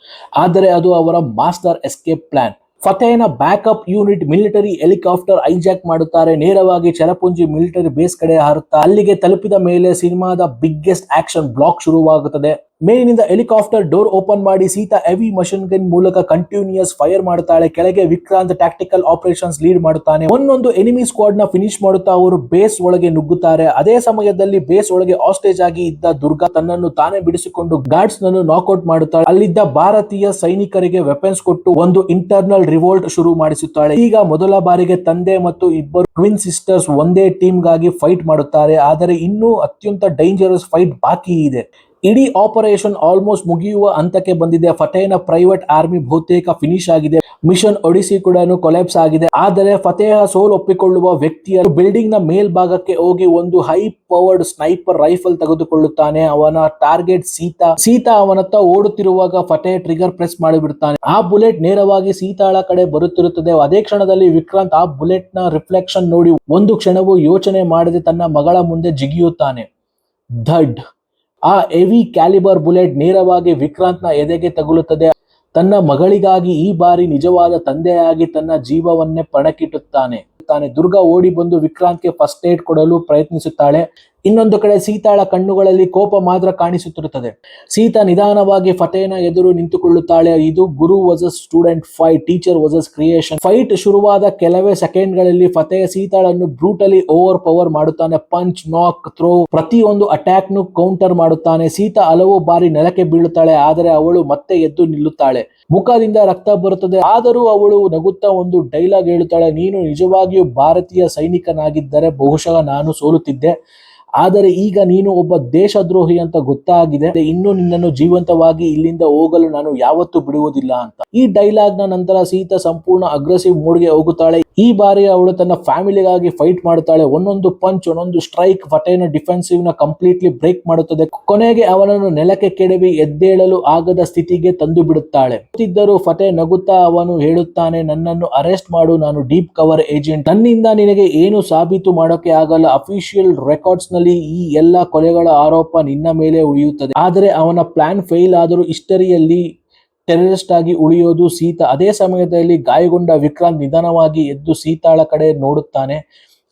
ಆದರೆ ಅದು ಅವರ ಮಾಸ್ಟರ್ ಎಸ್ಕೇಪ್ ಪ್ಲಾನ್. ಫತೇಹನ backup unit military helicopter hijack ಮಾಡುತ್ತಾರೆ. ನೇರವಾಗಿ ಚೆರಪುಂಜಿ ಮಿಲಿಟರಿ ಬೇಸ್ ಕಡೆ ಹಾರುತ್ತಾರೆ. ಅಲ್ಲಿಗೆ ತಲುಪಿದ ಮೇಲೆ ಸಿನಿಮಾದ ಬಿಗ್ಗೆಸ್ಟ್ ಆಕ್ಷನ್ ಬ್ಲಾಕ್ ಶುರುವಾಗುತ್ತದೆ. ಮೇಲಿನಿಂದ ಹೆಲಿಕಾಪ್ಟರ್ ಡೋರ್ ಓಪನ್ ಮಾಡಿ ಸೀತಾ ಹೆವಿ ಮಷಿನ್ ಗನ್ ಮೂಲಕ ಕಂಟಿನ್ಯೂಯಸ್ ಫೈರ್ ಮಾಡುತ್ತಾಳೆ. ಕೆಳಗೆ ವಿಕ್ರಾಂತ್ ಟ್ಯಾಕ್ಟಿಕಲ್ ಆಪರೇಷನ್ಸ್ ಲೀಡ್ ಮಾಡುತ್ತಾನೆ. ಒಂದೊಂದು ಎನಿಮಿ ಸ್ಕ್ವಾಡ್ ನ ಫಿನಿಶ್ ಮಾಡುತ್ತಾ ಅವರು ಬೇಸ್ ಒಳಗೆ ನುಗ್ಗುತ್ತಾರೆ. ಅದೇ ಸಮಯದಲ್ಲಿ ಬೇಸ್ ಒಳಗೆ ಆಸ್ಟೇಜ್ ಆಗಿ ಇದ್ದ ದುರ್ಗಾ ತನ್ನನ್ನು ತಾನೇ ಬಿಡಿಸಿಕೊಂಡು ಗಾರ್ಡ್ಸ್ ನನ್ನು ನಾಕ್ಔಟ್ ಮಾಡುತ್ತಾಳೆ. ಅಲ್ಲಿದ್ದ ಭಾರತೀಯ ಸೈನಿಕರಿಗೆ ವೆಪನ್ಸ್ ಕೊಟ್ಟು ಒಂದು ಇಂಟರ್ನಲ್ ರಿವೋಲ್ಟ್ ಶುರು ಮಾಡಿಸುತ್ತಾಳೆ. ಈಗ ಮೊದಲ ಬಾರಿಗೆ ತಂದೆ ಮತ್ತು ಇಬ್ಬರು ಟ್ವಿನ್ ಸಿಸ್ಟರ್ಸ್ ಒಂದೇ ಟೀಮ್ ಗಾಗಿ ಫೈಟ್ ಮಾಡುತ್ತಾರೆ, ಆದರೆ ಇನ್ನೂ ಅತ್ಯಂತ ಡೇಂಜರಸ್ ಫೈಟ್ ಬಾಕಿ ಇದೆ. ಇಡೀ ಆಪರೇಷನ್ ಆಲ್ಮೋಸ್ಟ್ ಮುಗಿಯುವ ಹಂತಕ್ಕೆ ಬಂದಿದೆ. ಫತೇಹನ ಪ್ರೈವೇಟ್ ಆರ್ಮಿ ಬಹುತೇಕ ಫಿನಿಶ್ ಆಗಿದೆ. ಮಿಷನ್ ಒಡಿಸಿ ಕೂಡ ಕೊಲ್ಯಾಪ್ಸ್ ಆಗಿದೆ. ಆದರೆ ಫತೇಹ ಸೋಲ್ ಒಪ್ಪಿಕೊಳ್ಳುವ ವ್ಯಕ್ತಿಯರು ಬಿಲ್ಡಿಂಗ್ ನ ಮೇಲ್ಭಾಗಕ್ಕೆ ಹೋಗಿ ಒಂದು ಹೈ ಪವರ್ಡ್ ಸ್ನೈಪರ್ ರೈಫಲ್ ತೆಗೆದುಕೊಳ್ಳುತ್ತಾನೆ. ಅವನ ಟಾರ್ಗೆಟ್ ಸೀತಾ ಅವನತ್ತ ಓಡುತ್ತಿರುವಾಗ ಫತೇಹ ಟ್ರಿಗರ್ ಪ್ರೆಸ್ ಮಾಡಿಬಿಡುತ್ತಾನೆ. ಆ ಬುಲೆಟ್ ನೇರವಾಗಿ ಸೀತಾಳ ಕಡೆ ಬರುತ್ತಿರುತ್ತದೆ. ಅದೇ ಕ್ಷಣದಲ್ಲಿ ವಿಕ್ರಾಂತ್ ಆ ಬುಲೆಟ್ ನ ರಿಫ್ಲೆಕ್ಷನ್ ನೋಡಿ ಒಂದು ಕ್ಷಣವೂ ಯೋಚನೆ ಮಾಡದೆ ತನ್ನ ಮಗಳ ಮುಂದೆ ಜಿಗಿಯುತ್ತಾನೆ. ಧಡ್! ಆ ಹೆವಿ ಕ್ಯಾಲಿಬರ್ ಬುಲೆಟ್ ನೇರವಾಗಿ ವಿಕ್ರಾಂತ್ ನ ಎದೆಗೆ ತಗುಲುತ್ತದೆ. ತನ್ನ ಮಗಳಿಗಾಗಿ ಈ ಬಾರಿ ನಿಜವಾದ ತಂದೆಯಾಗಿ ತನ್ನ ಜೀವವನ್ನೇ ಪಣಕ್ಕಿಟ್ಟುತ್ತಾನೆ. ದುರ್ಗಾ ಓಡಿ ಬಂದು ವಿಕ್ರಾಂತ್ ಗೆ ಫಸ್ಟ್ ಏಡ್ ಕೊಡಲು ಪ್ರಯತ್ನಿಸುತ್ತಾಳೆ. ಇನ್ನೊಂದು ಕಡೆ ಸೀತಾಳ ಕಣ್ಣುಗಳಲ್ಲಿ ಕೋಪ ಮಾತ್ರ ಕಾಣಿಸುತ್ತಿರುತ್ತದೆ. ಸೀತಾ ನಿಧಾನವಾಗಿ ಫತೇಹನ ಎದುರು ನಿಂತುಕೊಳ್ಳುತ್ತಾಳೆ. ಇದು guru versus student fight, teacher versus creation. Fight ಶುರುವಾದ ಕೆಲವೇ ಸೆಕೆಂಡ್ ಗಳಲ್ಲಿ ಫತೇಹ ಸೀತಾಳನ್ನು ಬ್ರೂಟಲಿ ಓವರ್ ಪವರ್ ಮಾಡುತ್ತಾನೆ. ಪಂಚ್, ನಾಕ್, ಥ್ರೋ, ಪ್ರತಿಯೊಂದು ಅಟ್ಯಾಕ್ ನು ಕೌಂಟರ್ ಮಾಡುತ್ತಾನೆ. ಸೀತಾ ಹಲವು ಬಾರಿ ನೆಲಕ್ಕೆ ಬೀಳುತ್ತಾಳೆ, ಆದರೆ ಅವಳು ಮತ್ತೆ ಎದ್ದು ನಿಲ್ಲುತ್ತಾಳೆ. ಮುಖದಿಂದ ರಕ್ತ ಬರುತ್ತದೆ, ಆದರೂ ಅವಳು ನಗುತ್ತಾ ಒಂದು ಡೈಲಾಗ್ ಹೇಳುತ್ತಾಳೆ, ನೀನು ನಿಜವಾಗಿಯೂ ಭಾರತೀಯ ಸೈನಿಕನಾಗಿದ್ದರೆ ಬಹುಶಃ ನಾನು ಸೋಲುತ್ತಿದ್ದೆ, ಆದರೆ ಈಗ ನೀನು ಒಬ್ಬ ದೇಶದ್ರೋಹಿ ಅಂತ ಗೊತ್ತಾಗಿದೆ. ಇನ್ನು ನಿನ್ನನ್ನು ಜೀವಂತವಾಗಿ ಇಲ್ಲಿಂದ ಹೋಗಲು ನಾನು ಯಾವತ್ತೂ ಬಿಡುವುದಿಲ್ಲ ಅಂತ. ಈ ಡೈಲಾಗ್ ನ ನಂತರ ಸೀತಾ ಸಂಪೂರ್ಣ ಅಗ್ರೆಸಿವ್ ಮೋಡ್ಗೆ ಹೋಗುತ್ತಾಳೆ. ಈ ಬಾರಿ ಅವಳು ತನ್ನ ಫ್ಯಾಮಿಲಿಗಾಗಿ ಫೈಟ್ ಮಾಡುತ್ತಾಳೆ. ಒಂದೊಂದು ಪಂಚ್, ಒಂದೊಂದು ಸ್ಟ್ರೈಕ್ ಫತೇಹನ ಡಿಫೆನ್ಸಿವ್ ನ ಕಂಪ್ಲೀಟ್ಲಿ ಬ್ರೇಕ್ ಮಾಡುತ್ತದೆ. ಕೊನೆಗೆ ಅವನನ್ನು ನೆಲಕ್ಕೆ ಕೆಡವಿ ಎದ್ದೇಳಲು ಆಗದ ಸ್ಥಿತಿಗೆ ತಂದು ಬಿಡುತ್ತಾಳೆ. ಗೊತ್ತಿದ್ದರೂ ಫತೇಹ ನಗುತ್ತಾ ಅವನು ಹೇಳುತ್ತಾನೆ, ನನ್ನನ್ನು ಅರೆಸ್ಟ್ ಮಾಡು, ನಾನು ಡೀಪ್ ಕವರ್ ಏಜೆಂಟ್, ನನ್ನಿಂದ ನಿನಗೆ ಏನು ಸಾಬೀತು ಮಾಡೋಕೆ ಆಗಲ್ಲ. ಅಫಿಷಿಯಲ್ ರೆಕಾರ್ಡ್ಸ್ ನಲ್ಲಿ ಈ ಎಲ್ಲ ಕೊಲೆಗಳ ಆರೋಪ ನಿನ್ನ ಮೇಲೆ ಉಳಿಯುತ್ತದೆ. ಆದರೆ ಅವನ ಪ್ಲಾನ್ ಫೇಲ್ ಆದರೂ ಹಿಸ್ಟರಿಯಲ್ಲಿ ಟೆರರಿಸ್ಟ್ ಆಗಿ ಉಳಿಯೋದು ಸೀತಾ. ಅದೇ ಸಮಯದಲ್ಲಿ ಗಾಯಗೊಂಡ ವಿಕ್ರಾಂತ್ ನಿಧಾನವಾಗಿ ಎದ್ದು ಸೀತಾಳ ಕಡೆ ನೋಡುತ್ತಾನೆ.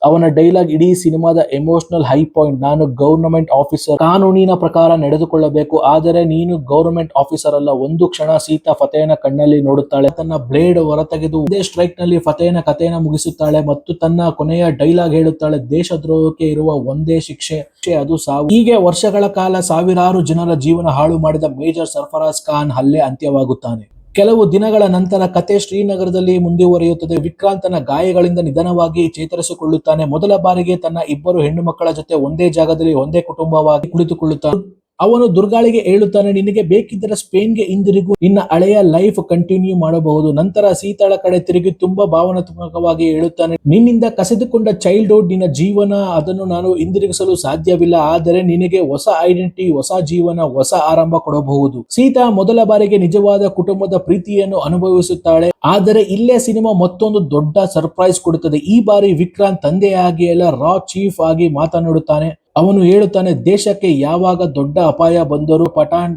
ಅವನ ಡೈಲಾಗ್ ಇಡೀ ಸಿನಿಮಾದ ಎಮೋಷನಲ್ ಹೈ ಪಾಯಿಂಟ್. ನಾನು ಗವರ್ನಮೆಂಟ್ ಆಫೀಸರ್, ಕಾನೂನಿನ ಪ್ರಕಾರ ನಡೆದುಕೊಳ್ಳಬೇಕು, ಆದರೆ ನೀನು ಗವರ್ನಮೆಂಟ್ ಆಫೀಸರ್ ಅಲ್ಲ. ಒಂದು ಕ್ಷಣ ಸೀತಾ ಫತೇಹನ ಕಣ್ಣಲ್ಲಿ ನೋಡುತ್ತಾಳೆ. ತನ್ನ ಬ್ಲೇಡ್ ಹೊರತೆಗೆದು ಒಂದೇ ಸ್ಟ್ರೈಕ್ ನಲ್ಲಿ ಫತೇಹನ ಕಥೆಯನ್ನು ಮುಗಿಸುತ್ತಾಳೆ ಮತ್ತು ತನ್ನ ಕೊನೆಯ ಡೈಲಾಗ್ ಹೇಳುತ್ತಾಳೆ, ದೇಶದ್ರೋಹಕ್ಕೆ ಇರುವ ಒಂದೇ ಶಿಕ್ಷೆ, ಅದು ಸಾವು. ಹೀಗೆ ವರ್ಷಗಳ ಕಾಲ ಸಾವಿರಾರು ಜನರ ಜೀವನ ಹಾಳು ಮಾಡಿದ ಮೇಜರ್ ಸರ್ಫರಾಜ್ ಖಾನ್ ಹಲ್ಲೆ ಅಂತ್ಯವಾಗುತ್ತಾನೆ. ಕೆಲವು ದಿನಗಳ ನಂತರ ಕತೆ ಶ್ರೀನಗರದಲ್ಲಿ ಮುಂದುವರಿಯುತ್ತದೆ. ವಿಕ್ರಾಂತ್ ತನ್ನ ಗಾಯಗಳಿಂದ ನಿಧಾನವಾಗಿ ಚೇತರಿಸಿಕೊಳ್ಳುತ್ತಾನೆ. ಮೊದಲ ಬಾರಿಗೆ ತನ್ನ ಇಬ್ಬರು ಹೆಣ್ಣು ಮಕ್ಕಳ ಜೊತೆ ಒಂದೇ ಜಾಗದಲ್ಲಿ ಒಂದೇ ಕುಟುಂಬವಾಗಿ ಕುಳಿತುಕೊಳ್ಳುತ್ತಾನೆ. ಅವನು ದುರ್ಗಾಳಿಗೆ ಹೇಳುತ್ತಾನೆ, ನಿನಗೆ ಬೇಕಿದ್ದರೆ ಸ್ಪೇನ್ಗೆ ಹಿಂದಿರುಗು, ನಿನ್ನ ಹಳೆಯ ಲೈಫ್ ಕಂಟಿನ್ಯೂ ಮಾಡಬಹುದು. ನಂತರ ಸೀತಾಳ ಕಡೆ ತಿರುಗಿ ತುಂಬಾ ಭಾವನಾತ್ಮಕವಾಗಿ ಹೇಳುತ್ತಾನೆ, ನಿನ್ನಿಂದ ಕಸಿದುಕೊಂಡ ಚೈಲ್ಡ್ಹುಡ್, ನಿನ್ನ ಜೀವನ, ಅದನ್ನು ನಾನು ಹಿಂದಿರುಗಿಸಲು ಸಾಧ್ಯವಿಲ್ಲ, ಆದರೆ ನಿನಗೆ ಹೊಸ ಐಡೆಂಟಿಟಿ, ಹೊಸ ಜೀವನ, ಹೊಸ ಆರಂಭ ಕೊಡಬಹುದು. ಸೀತಾ ಮೊದಲ ಬಾರಿಗೆ ನಿಜವಾದ ಕುಟುಂಬದ ಪ್ರೀತಿಯನ್ನು ಅನುಭವಿಸುತ್ತಾಳೆ. ಆದರೆ ಇಲ್ಲೇ ಸಿನಿಮಾ ಮತ್ತೊಂದು ದೊಡ್ಡ ಸರ್ಪ್ರೈಸ್ ಕೊಡುತ್ತದೆ. ಈ ಬಾರಿ ವಿಕ್ರಾಂತ್ ತಂದೆಯಾಗಿ ಅಲ್ಲ, ರಾ ಚೀಫ್ ಆಗಿ ಮಾತನಾಡುತ್ತಾನೆ. ಅವನು ಹೇಳುತ್ತಾನೆ, ದೇಶಕ್ಕೆ ಯಾವಾಗ ದೊಡ್ಡ ಅಪಾಯ ಬಂದರೂ ಪಠಾಣ್,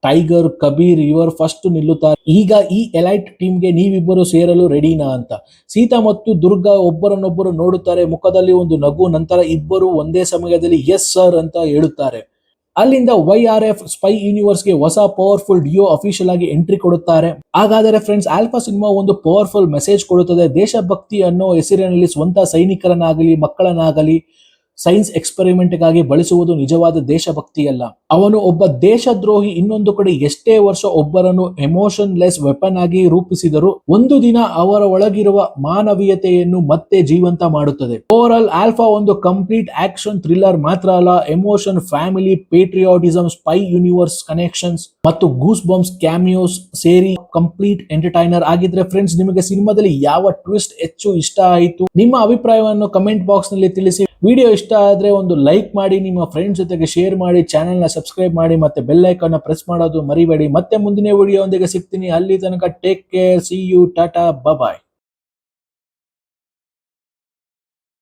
ಟೈಗರ್, ಕಬೀರ್ ಇವರು ಫಸ್ಟ್ ನಿಲ್ಲುತ್ತಾರೆ. ಈಗ ಈ ಎಲೈಟ್ ಟೀಮ್ಗೆ ನೀವಿಬ್ಬರು ಸೇರಲು ರೆಡಿನಾ ಅಂತ. ಸೀತಾ ಮತ್ತು ದುರ್ಗಾ ಒಬ್ಬರನ್ನೊಬ್ಬರು ನೋಡುತ್ತಾರೆ. ಮುಖದಲ್ಲಿ ಒಂದು ನಗು. ನಂತರ ಇಬ್ಬರು ಒಂದೇ ಸಮಯದಲ್ಲಿ ಎಸ್ ಸರ್ ಅಂತ ಹೇಳುತ್ತಾರೆ. ಅಲ್ಲಿಂದ YRF ಸ್ಪೈ ಯೂನಿವರ್ಸ್ ಗೆ ಹೊಸ ಪವರ್ಫುಲ್ ಡಿಯೋ ಅಫಿಷಿಯಲ್ ಆಗಿ ಎಂಟ್ರಿ ಕೊಡುತ್ತಾರೆ. ಹಾಗಾದರೆ ಫ್ರೆಂಡ್ಸ್, ಆಲ್ಫಾ ಸಿನಿಮಾ ಒಂದು ಪವರ್ಫುಲ್ ಮೆಸೇಜ್ ಕೊಡುತ್ತದೆ. ದೇಶಭಕ್ತಿ ಅನ್ನೋ ಹೆಸರಿನಲ್ಲಿ ಸ್ವಂತ ಸೈನಿಕರನ್ನಾಗಲಿ ಮಕ್ಕಳನ್ನಾಗಲಿ ಸೈನ್ಸ್ ಎಕ್ಸ್ಪೆರಿಮೆಂಟ್ ಗಾಗಿ ಬಳಸುವುದು ನಿಜವಾದ ದೇಶಭಕ್ತಿಯಲ್ಲ. ಅವನು ಒಬ್ಬ ದೇಶದ್ರೋಹಿ ಇನ್ನೊಂದು ಕಡೆ ಎಷ್ಟೇ ವರ್ಷ ಒಬ್ಬರನ್ನು ಎಮೋಷನ್ ಲೆಸ್ ವೆಪನ್ ಆಗಿ ರೂಪಿಸಿದರೂ ಒಂದು ದಿನ ಅವರ ಒಳಗಿರುವ ಮಾನವೀಯತೆಯನ್ನು ಮತ್ತೆ ಜೀವಂತ ಮಾಡುತ್ತದೆ. ಓವರ್ ಆಲ್ ಆಲ್ಫಾ ಒಂದು ಕಂಪ್ಲೀಟ್ ಆಕ್ಷನ್ ಥ್ರಿಲ್ಲರ್ ಮಾತ್ರ ಅಲ್ಲ, emotion, family, patriotism, spy universe connections ಮತ್ತು ಗೂಸ್ ಬಂಪ್ಸ್ ಕ್ಯಾಮಿಯೋಸ್ ಸೇರಿ ಕಂಪ್ಲೀಟ್ ಎಂಟರ್ಟೈನರ್ ಆಗಿದ್ರೆ. ಫ್ರೆಂಡ್ಸ್, ನಿಮಗೆ ಸಿನಿಮಾದಲ್ಲಿ ಯಾವ ಟ್ವಿಸ್ಟ್ ಹೆಚ್ಚು ಇಷ್ಟ ಆಯಿತು? ನಿಮ್ಮ ಅಭಿಪ್ರಾಯವನ್ನು ಕಮೆಂಟ್ ಬಾಕ್ಸ್ ನಲ್ಲಿ ತಿಳಿಸಿ. ವಿಡಿಯೋ ಇಷ್ಟ ಆದ್ರೆ ಒಂದು ಲೈಕ್ ಮಾಡಿ, ನಿಮ್ಮ ಫ್ರೆಂಡ್ಸ್ ಜೊತೆಗೆ ಶೇರ್ ಮಾಡಿ, ಚಾನೆಲ್ ನ ಸಬ್ಸ್ಕ್ರೈಬ್ ಮಾಡಿ ಮತ್ತೆ ಬೆಲ್ ಐಕಾನ್ ನ ಪ್ರೆಸ್ ಮಾಡೋದು ಮರಿಬೇಡಿ. ಮತ್ತೆ ಮುಂದಿನ ವಿಡಿಯೋ ಒಂದಿಗೆ ಸಿಗ್ತೀನಿ. ಅಲ್ಲಿ ತನಕ take care, see you, tata, bye.